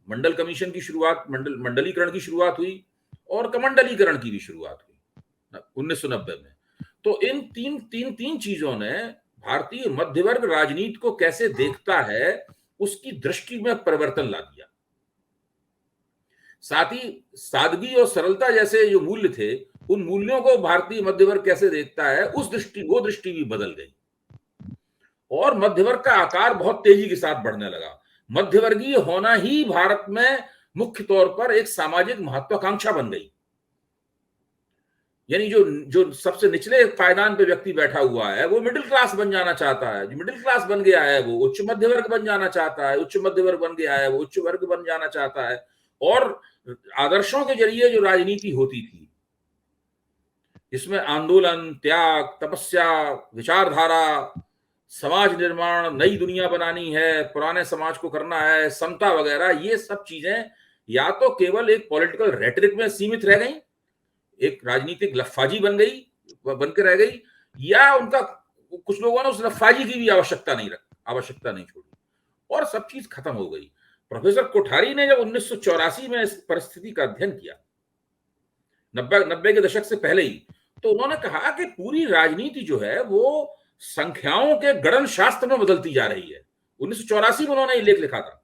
[SPEAKER 2] मंडल कमीशन की शुरुआत, मंडलीकरण की शुरुआत हुई, और कमंडलीकरण की भी शुरुआत हुई 1990 में। तो इन तीन चीजों ने भारतीय मध्य वर्ग राजनीति को कैसे देखता है उसकी दृष्टि में परिवर्तन ला दिया। साथ ही सादगी और सरलता जैसे जो मूल्य थे, उन मूल्यों को भारतीय मध्य वर्ग कैसे देखता है वो दृष्टि भी बदल गई, और मध्य वर्ग का आकार बहुत तेजी के साथ बढ़ने लगा। मध्यवर्गीय होना ही भारत में मुख्य तौर पर एक सामाजिक महत्वाकांक्षा बन गई। यानी जो जो सबसे निचले पायदान पे व्यक्ति बैठा हुआ है वो मिडिल क्लास बन जाना चाहता है, जो मिडिल क्लास बन गया है वो उच्च मध्य वर्ग बन जाना चाहता है, उच्च मध्य वर्ग बन गया है वो उच्च वर्ग बन जाना चाहता है। और आदर्शों के जरिए जो राजनीति होती थी, इसमें आंदोलन, त्याग, तपस्या, विचारधारा, समाज निर्माण, नई दुनिया बनानी है, पुराने समाज को करना है, समता वगैरह, ये सब चीजें या तो केवल एक पॉलिटिकल रेटरिक में सीमित रह गई, एक राजनीतिक लफाजी बनकर रह गई, या उनका कुछ लोगों ने उस लफाजी की भी आवश्यकता नहीं छोड़ी, और सब चीज खत्म हो गई। प्रोफेसर कोठारी ने जब 1984 में इस परिस्थिति का अध्ययन किया, 90 के दशक से पहले ही, तो उन्होंने कहा कि पूरी राजनीति जो है वो संख्याओं के गणन शास्त्र में बदलती जा रही है। 1984 में उन्होंने ये लेख लिखा था।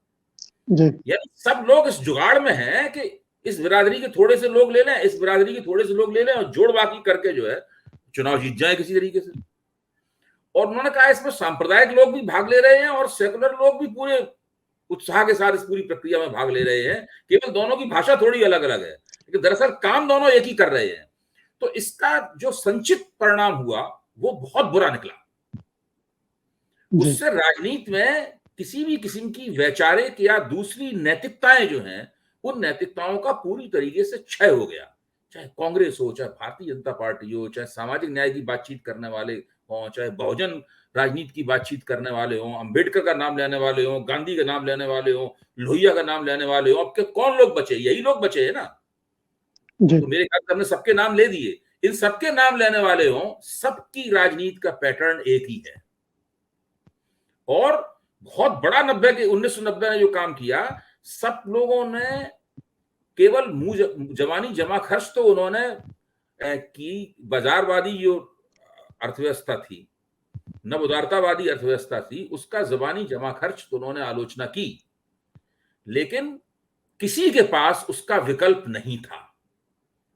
[SPEAKER 2] यानी सब लोग इस जुगाड़ में हैं कि इस बिरादरी के थोड़े से लोग ले लें, इस बिरादरी के थोड़े से लोग ले लें, और जोड़ बाकी करके जो है चुनाव जीत जाए किसी तरीके से। और उन्होंने कहा इसमें सांप्रदायिक लोग भी भाग ले रहे हैं और सेकुलर लोग भी पूरे उत्साह के साथ इस पूरी प्रक्रिया में भाग ले रहे हैं, केवल दोनों की भाषा थोड़ी अलग अलग है, लेकिन दरअसल काम दोनों एक ही कर रहे हैं। तो इसका जो संचित परिणाम हुआ वो बहुत बुरा निकला। उससे राजनीति में किसी भी किस्म की वैचारिक या दूसरी नैतिकताएं जो हैं, उन नैतिकताओं का पूरी तरीके से क्षय हो गया। चाहे कांग्रेस हो, चाहे भारतीय जनता पार्टी हो, चाहे सामाजिक न्याय की बातचीत करने वाले हों, चाहे बहुजन राजनीति की बातचीत करने वाले हों, अंबेडकर का नाम लेने वाले हों, गांधी का नाम लेने वाले हों, लोहिया का नाम लेने वाले हों, अब के कौन लोग बचे? यही लोग बचे हैं ना। तो मेरे ख्याल से हमने सबके नाम ले दिए। इन सबके नाम लेने वाले हों, सबकी राजनीति का पैटर्न एक ही है। और बहुत बड़ा 1990 ने जो काम किया, सब लोगों ने केवल मुंह जवानी जमा खर्च तो उन्होंने की, बाजारवादी जो अर्थव्यवस्था थी, नव उदारतावादी अर्थव्यवस्था थी, उसका जबानी जमा खर्च तो उन्होंने आलोचना की, लेकिन किसी के पास उसका विकल्प नहीं था,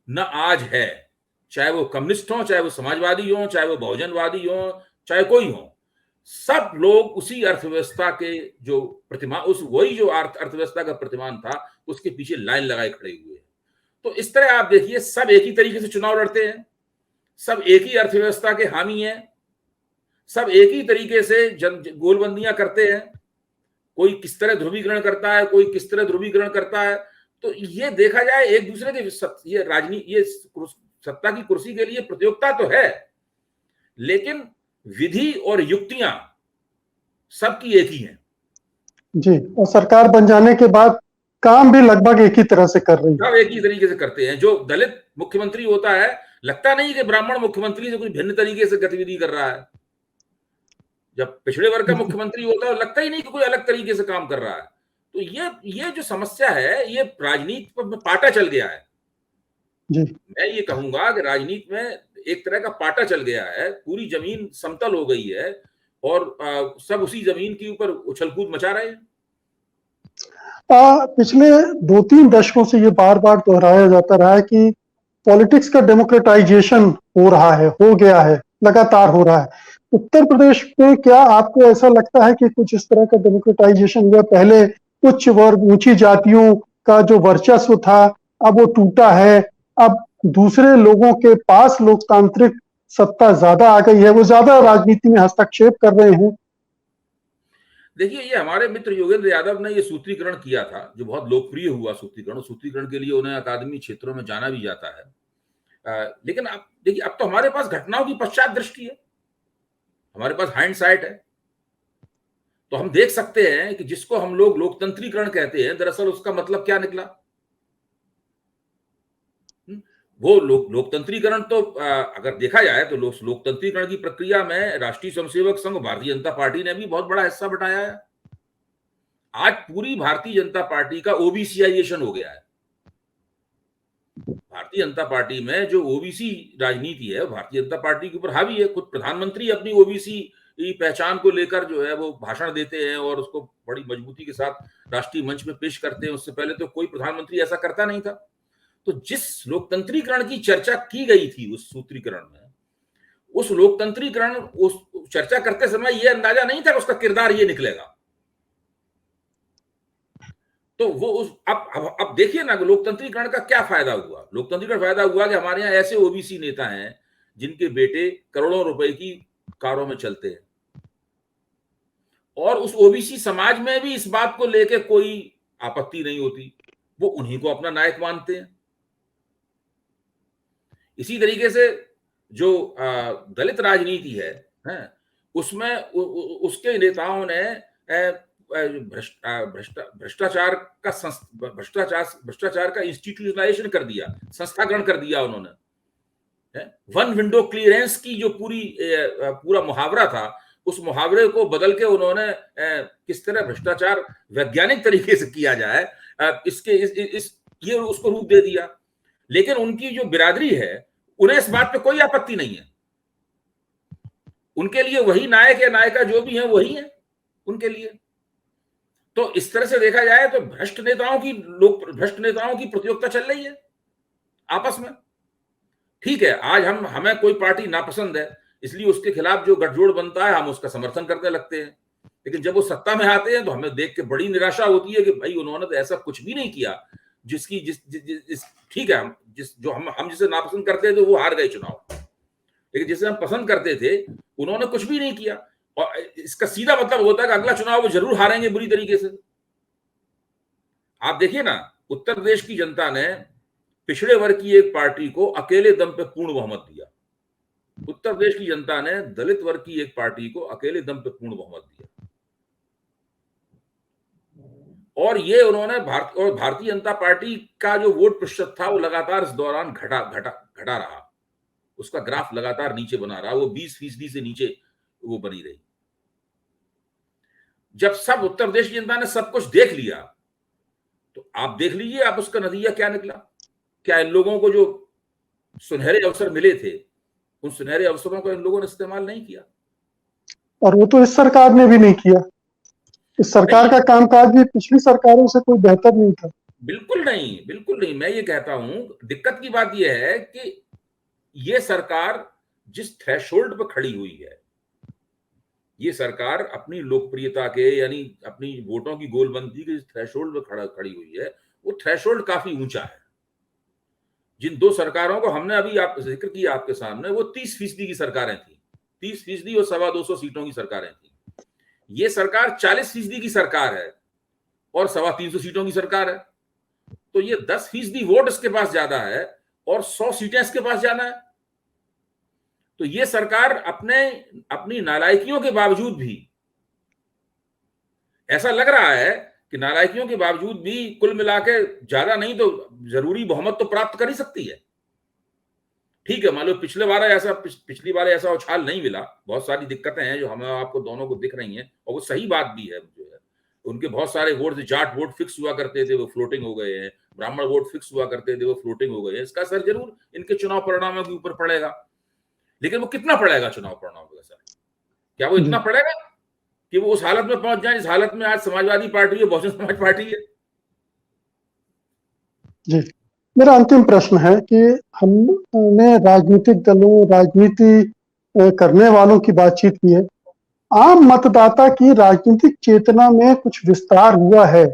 [SPEAKER 2] न आज है। चाहे वो कम्युनिस्ट हो, चाहे वो समाजवादी हो, चाहे वो बहुजनवादी हो, चाहे कोई हो, सब लोग उसी अर्थव्यवस्था के जो प्रतिमान, उस वही जो अर्थव्यवस्था का प्रतिमान था, उसके पीछे लाइन लगाए खड़े हुए हैं। तो इस तरह आप देखिए, सब एक ही तरीके से चुनाव लड़ते हैं, सब एक ही अर्थव्यवस्था के हामी हैं, सब एक ही तरीके से गोलबंदियां करते हैं। कोई किस तरह ध्रुवीकरण करता है, कोई किस तरह ध्रुवीकरण करता है। तो ये देखा जाए एक दूसरे के ये राजनीति, ये सत्ता की कुर्सी के लिए प्रतियोगिता तो है, लेकिन विधि और युक्तियां सबकी एक ही हैं।
[SPEAKER 1] जी, और सरकार बन जाने के बाद काम भी लगभग एक ही तरह से कर रही है,
[SPEAKER 2] सब एक ही तरीके से करते हैं। जो दलित मुख्यमंत्री होता है, लगता नहीं कि ब्राह्मण मुख्यमंत्री से कुछ भिन्न तरीके से गतिविधि कर रहा है। जब पिछड़े वर्ग का मुख्यमंत्री होता है, लगता ही नहीं कि कोई अलग तरीके से काम कर रहा है। तो ये जो समस्या है, ये राजनीति पर पाटा चल गया है।
[SPEAKER 1] जी।
[SPEAKER 2] मैं ये कहूंगा कि राजनीति में एक तरह का पाटा चल गया है, पूरी जमीन समतल हो गई है और सब उसी जमीन के ऊपर उछल कूद मचा रहे हैं।
[SPEAKER 1] पिछले 2-3 दशकों से ये बार बार दोहराया जाता रहा है कि पॉलिटिक्स का डेमोक्रेटाइजेशन हो रहा है, हो गया है, लगातार हो रहा है। उत्तर प्रदेश में क्या आपको ऐसा लगता है कि कुछ इस तरह का डेमोक्रेटाइजेशन हुआ? पहले उच्च वर्ग, ऊंची जातियों का जो वर्चस्व था, अब वो टूटा है। अब दूसरे लोगों के पास लोकतांत्रिक सत्ता ज्यादा आ गई है, वो ज्यादा राजनीति में हस्तक्षेप कर रहे हैं।
[SPEAKER 2] देखिए, ये हमारे मित्र योगेंद्र यादव ने ये सूत्रीकरण किया था, जो बहुत लोकप्रिय हुआ सूत्रीकरण। सूत्रीकरण के लिए उन्हें अकादमी क्षेत्रों में जाना भी जाता है। लेकिन अब देखिए, अब तो हमारे पास घटनाओं की पश्चात दृष्टि है, हमारे पास हाइंडसाइट है। तो हम देख सकते हैं कि जिसको हम लोग लोकतंत्रीकरण कहते हैं, दरअसल उसका मतलब क्या निकला। वो लोकतंत्रीकरण तो अगर देखा जाए तो लोकतंत्रीकरण की प्रक्रिया में राष्ट्रीय स्वयंसेवक संघ, भारतीय जनता पार्टी ने भी बहुत बड़ा हिस्सा बटाया है। आज पूरी भारतीय जनता पार्टी का ओबीसीआइजेशन हो गया है। भारतीय जनता पार्टी में जो ओबीसी राजनीति है, भारतीय जनता पार्टी के ऊपर हावी है। खुद प्रधानमंत्री अपनी ओबीसी पहचान को लेकर जो है वो भाषण देते हैं और उसको बड़ी मजबूती के साथ राष्ट्रीय मंच में पेश करते हैं। उससे पहले तो कोई प्रधानमंत्री ऐसा करता नहीं था। तो जिस लोकतंत्रीकरण की चर्चा की गई थी उस सूत्रीकरण में, उस लोकतंत्रीकरण, उस चर्चा करते समय यह अंदाजा नहीं था कि उसका किरदार ये निकलेगा। तो वो अब देखिए ना, लोकतंत्रीकरण का क्या फायदा हुआ। लोकतंत्रीकरण फायदा हुआ कि हमारे यहाँ ऐसे ओबीसी नेता हैं जिनके बेटे करोड़ों रुपए की कारों में चलते हैं, और उस ओबीसी समाज में भी इस बात को लेकर कोई आपत्ति नहीं होती, वो उन्हीं को अपना नायक मानते हैं। इसी तरीके से जो दलित राजनीति है, उसमें उसके नेताओं ने भ्रष्टाचार का इंस्टीट्यूशनलाइजेशन कर दिया, संस्थाकरण कर दिया उन्होंने। वन विंडो क्लियरेंस की जो पूरा मुहावरा था, उस मुहावरे को बदल के उन्होंने किस तरह भ्रष्टाचार वैज्ञानिक तरीके से किया जाए, ये उसको रूप दे दिया। लेकिन उनकी जो बिरादरी है, उन्हें इस बात पे कोई आपत्ति नहीं है। उनके लिए वही नायक या नायिका जो भी है वही है उनके लिए। तो इस तरह से देखा जाए तो भ्रष्ट नेताओं की प्रतियोगिता चल रही है आपस में। ठीक है, आज हमें कोई पार्टी नापसंद है, इसलिए उसके खिलाफ जो गठजोड़ बनता है हम उसका समर्थन करने लगते हैं। लेकिन जब वो सत्ता में आते हैं तो हमें देख के बड़ी निराशा होती है कि भाई उन्होंने तो ऐसा कुछ भी नहीं किया जिसकी जिस, जिस, जिस, जिस ठीक है, हम जिस जो हम जिसे नापसंद करते थे वो हार गए चुनाव, लेकिन जिसे हम पसंद करते थे उन्होंने कुछ भी नहीं किया। और इसका सीधा मतलब होता है कि अगला चुनाव वो जरूर हारेंगे बुरी तरीके से। आप देखिए ना, उत्तर प्रदेश की जनता ने पिछड़े वर्ग की एक पार्टी को अकेले दम पे पूर्ण बहुमत दिया। उत्तर प्रदेश की जनता ने दलित वर्ग की एक पार्टी को अकेले दम पे पूर्ण बहुमत दिया। और ये उन्होंने भारतीय जनता पार्टी का जो वोट प्रतिशत था वो लगातार इस दौरान घटा घटा घटा रहा। उसका ग्राफ लगातार नीचे बना रहा, वो 20% से नीचे वो बनी रही। जब सब उत्तर प्रदेश की जनता ने सब कुछ देख लिया तो आप देख लीजिए आप उसका नतीजा क्या निकला। क्या इन लोगों को जो सुनहरे अवसर मिले थे उन सुनहरे अवसरों को इन लोगों ने इस्तेमाल नहीं किया।
[SPEAKER 1] और वो तो इस सरकार ने भी नहीं किया। इस सरकार का कामकाज भी पिछली सरकारों से कोई बेहतर नहीं था।
[SPEAKER 2] बिल्कुल नहीं, बिल्कुल नहीं। मैं ये कहता हूं दिक्कत की बात यह है कि ये सरकार जिस थ्रेशोल्ड पर खड़ी हुई है, ये सरकार अपनी लोकप्रियता के यानी अपनी वोटों की गोलबंदी के थ्रेशोल्ड पर खड़ी हुई है, वो थ्रेशोल्ड काफी ऊंचा है। जिन दो सरकारों को हमने अभी आप जिक्र किया आपके सामने, वो 30% की सरकारें थी, 30% और 225 सीटों की सरकारें थी। ये सरकार 40% की सरकार है और 325 सीटों की सरकार है। तो ये 10% वोट इसके पास ज्यादा है और 100 सीटें इसके पास जाना है। तो ये सरकार अपनी नालायकियों के बावजूद भी, ऐसा लग रहा है कि नालायकियों के बावजूद भी कुल मिला के ज्यादा नहीं तो जरूरी बहुमत तो प्राप्त कर ही सकती है। ठीक है, मान लो पिछली बार ऐसा उछाल नहीं मिला, बहुत सारी दिक्कतें हैं जो हमें आपको दोनों को दिख रही हैं और वो सही बात भी है। जो है उनके बहुत सारे वोट, जाट वोट फिक्स हुआ करते थे वो फ्लोटिंग हो गए हैं, ब्राह्मण वोट फिक्स हुआ करते थे वो फ्लोटिंग हो गए हैं। इसका असर जरूर इनके चुनाव परिणामों के ऊपर पड़ेगा, लेकिन वो कितना पड़ेगा चुनाव परिणामों का असर? क्या वो इतना पड़ेगा कि वो उस हालत में पहुंच जाए जिस हालत में आज समाजवादी पार्टी है, बहुजन समाज पार्टी है?
[SPEAKER 1] जी, मेरा अंतिम प्रश्न है कि हमने राजनीतिक दलों, राजनीति करने वालों की बातचीत की है। आम मतदाता की राजनीतिक चेतना में कुछ विस्तार हुआ है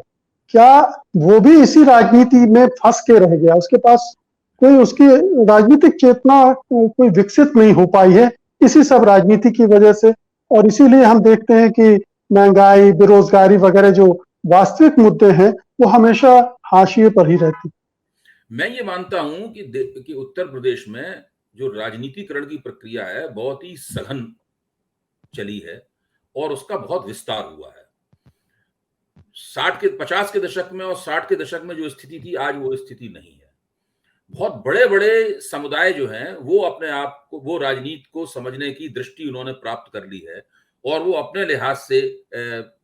[SPEAKER 1] क्या? वो भी इसी राजनीति में फंस के रह गया, उसके पास कोई उसकी राजनीतिक चेतना कोई विकसित नहीं हो पाई है इसी सब राजनीति की वजह से। और इसीलिए हम देखते हैं कि महंगाई, बेरोजगारी वगैरह जो वास्तविक मुद्दे हैं वो हमेशा हाशिए पर ही रहती।
[SPEAKER 2] मैं ये मानता हूं कि उत्तर प्रदेश में जो राजनीतिकरण की प्रक्रिया है बहुत ही सघन चली है और उसका बहुत विस्तार हुआ है। 50 के दशक में और 60 के दशक में जो स्थिति थी आज वो स्थिति नहीं है। बहुत बड़े बड़े समुदाय जो हैं वो अपने आप को, वो राजनीति को समझने की दृष्टि उन्होंने प्राप्त कर ली है और वो अपने लिहाज से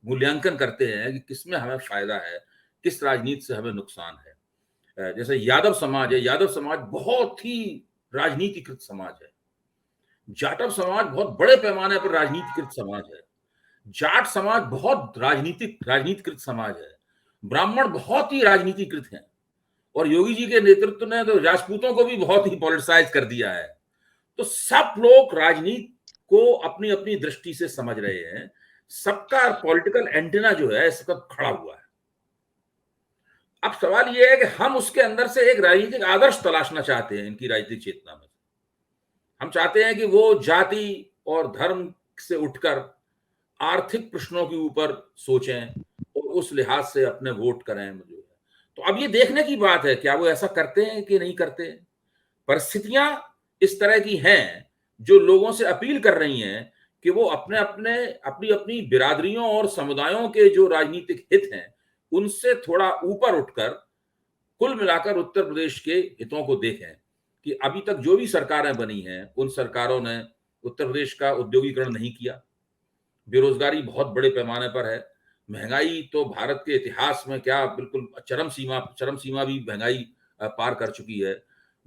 [SPEAKER 2] मूल्यांकन करते हैं कि किसमें हमें फायदा है, किस राजनीति से हमें नुकसान है। जैसे यादव समाज है, यादव समाज बहुत ही राजनीतिकृत समाज है। जाटव समाज बहुत बड़े पैमाने पर राजनीतिकृत समाज है। जाट समाज बहुत राजनीतिकृत समाज है। ब्राह्मण बहुत ही राजनीतिकृत हैं और योगी जी के नेतृत्व ने तो राजपूतों को भी बहुत ही पॉलिटिसाइज कर दिया है। तो सब लोग राजनीति को अपनी अपनी दृष्टि से समझ रहे हैं। सबका पॉलिटिकल एंटीना जो है इस वक्त खड़ा हुआ है। अब सवाल यह है कि हम उसके अंदर से एक राजनीतिक आदर्श तलाशना चाहते हैं। इनकी राजनीतिक चेतना में हम चाहते हैं कि वो जाति और धर्म से उठकर आर्थिक प्रश्नों के ऊपर सोचें और उस लिहाज से अपने वोट करें। तो अब ये देखने की बात है क्या वो ऐसा करते हैं कि नहीं करते। परिस्थितियां इस तरह की हैं जो लोगों से अपील कर रही हैं कि वो अपने अपने अपनी अपनी बिरादरियों और समुदायों के जो राजनीतिक हित हैं उनसे थोड़ा ऊपर उठकर कुल मिलाकर उत्तर प्रदेश के हितों को देखें कि अभी तक जो भी सरकारें बनी हैं उन सरकारों ने उत्तर प्रदेश का उद्योगीकरण नहीं किया। बेरोजगारी बहुत बड़े पैमाने पर है। महंगाई तो भारत के इतिहास में क्या बिल्कुल चरम सीमा भी महंगाई पार कर चुकी है।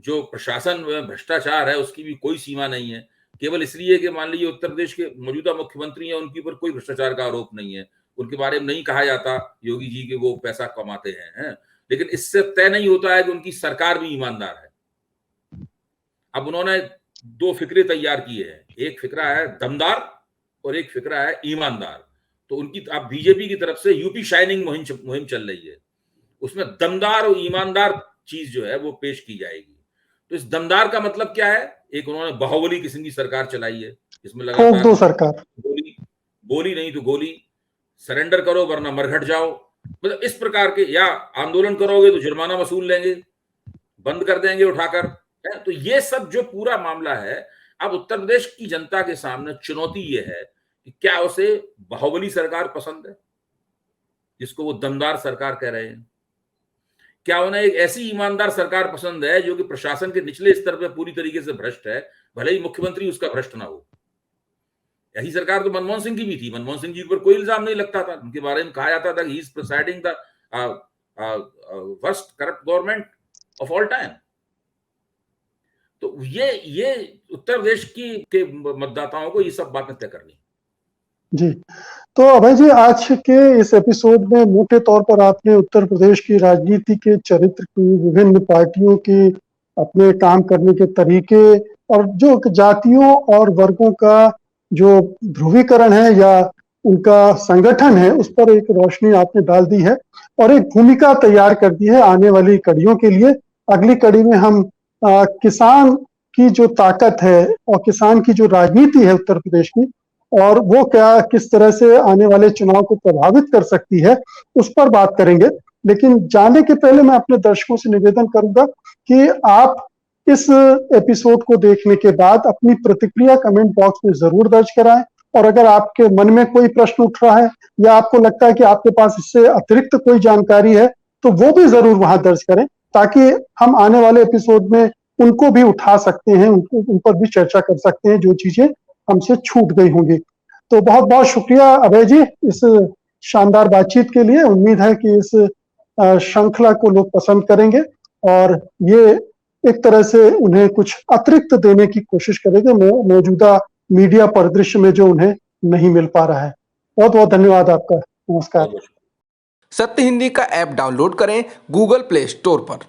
[SPEAKER 2] जो प्रशासन में भ्रष्टाचार है उसकी भी कोई सीमा नहीं है। केवल इसलिए कि मान लीजिए उत्तर प्रदेश के मौजूदा मुख्यमंत्री हैं, उनके ऊपर कोई भ्रष्टाचार का आरोप नहीं है, उनके बारे में नहीं कहा जाता योगी जी के वो पैसा कमाते हैं, लेकिन इससे तय नहीं होता है कि उनकी सरकार भी ईमानदार है। अब उन्होंने 2 फिक्रे तैयार किए हैं। एक फिक्रा है दमदार और एक फिक्रा है ईमानदार। तो उनकी अब बीजेपी की तरफ से यूपी शाइनिंग मुहिम चल रही है, उसमें दमदार और ईमानदार चीज जो है वो पेश की जाएगी। तो इस दमदार का मतलब क्या है? एक उन्होंने बाहुबली किस्म की सरकार चलाई है, इसमें
[SPEAKER 1] ठोक
[SPEAKER 2] लगातार
[SPEAKER 1] दो सरकार,
[SPEAKER 2] बोली नहीं तो गोली, सरेंडर करो वरना मरघट जाओ, मतलब इस प्रकार के, या आंदोलन करोगे तो जुर्माना वसूल लेंगे, बंद कर देंगे उठाकर। तो ये सब जो पूरा मामला है, अब उत्तर प्रदेश की जनता के सामने चुनौती ये है कि क्या उसे बाहुबली सरकार पसंद है जिसको वो दमदार सरकार कह रहे हैं? क्या उन्हें एक ऐसी ईमानदार सरकार पसंद है जो कि प्रशासन के निचले स्तर पर पूरी तरीके से भ्रष्ट है, भले ही मुख्यमंत्री उसका भ्रष्ट ना हो? यही सरकार तो मनमोहन सिंह की भी थी। मनमोहन सिंह जी पर कोई इल्जाम नहीं लगता था, उनके बारे में कहा जाता था he is presiding the worst corrupt government of all time. तो ये उत्तर प्रदेश के मतदाताओं को ये सब बातें तय करनी।
[SPEAKER 1] जी। तो अभय जी, आज के इस एपिसोड में मोटे तौर पर आपने उत्तर प्रदेश की राजनीति के चरित्र की, विभिन्न पार्टियों की अपने काम करने के तरीके और जो जातियों और वर्गों का जो ध्रुवीकरण है या उनका संगठन है, उस पर एक रोशनी आपने डाल दी है और एक भूमिका तैयार कर दी है आने वाली कड़ियों के लिए। अगली कड़ी में हम किसान की जो ताकत है और किसान की जो राजनीति है उत्तर प्रदेश की, और वो क्या किस तरह से आने वाले चुनाव को प्रभावित कर सकती है, उस पर बात करेंगे। लेकिन जाने के पहले मैं अपने दर्शकों से निवेदन करूंगा कि आप इस एपिसोड को देखने के बाद अपनी प्रतिक्रिया कमेंट बॉक्स में जरूर दर्ज कराएं, और अगर आपके मन में कोई प्रश्न उठ रहा है या आपको लगता है कि आपके पास इससे अतिरिक्त कोई जानकारी है, तो वो भी जरूर वहां दर्ज करें, ताकि हम आने वाले एपिसोड में उनको भी उठा सकते हैं, उन पर भी चर्चा कर सकते हैं जो चीजें हमसे छूट गई होंगी। तो बहुत बहुत शुक्रिया अभय जी इस शानदार बातचीत के लिए। उम्मीद है कि इस श्रृंखला को लोग पसंद करेंगे और ये एक तरह से उन्हें कुछ अतिरिक्त देने की कोशिश करेंगे मौजूदा मीडिया परिदृश्य में जो उन्हें नहीं मिल पा रहा है। बहुत बहुत धन्यवाद आपका। नमस्कार।
[SPEAKER 3] सत्य हिंदी का ऐप डाउनलोड करें गूगल प्ले स्टोर पर।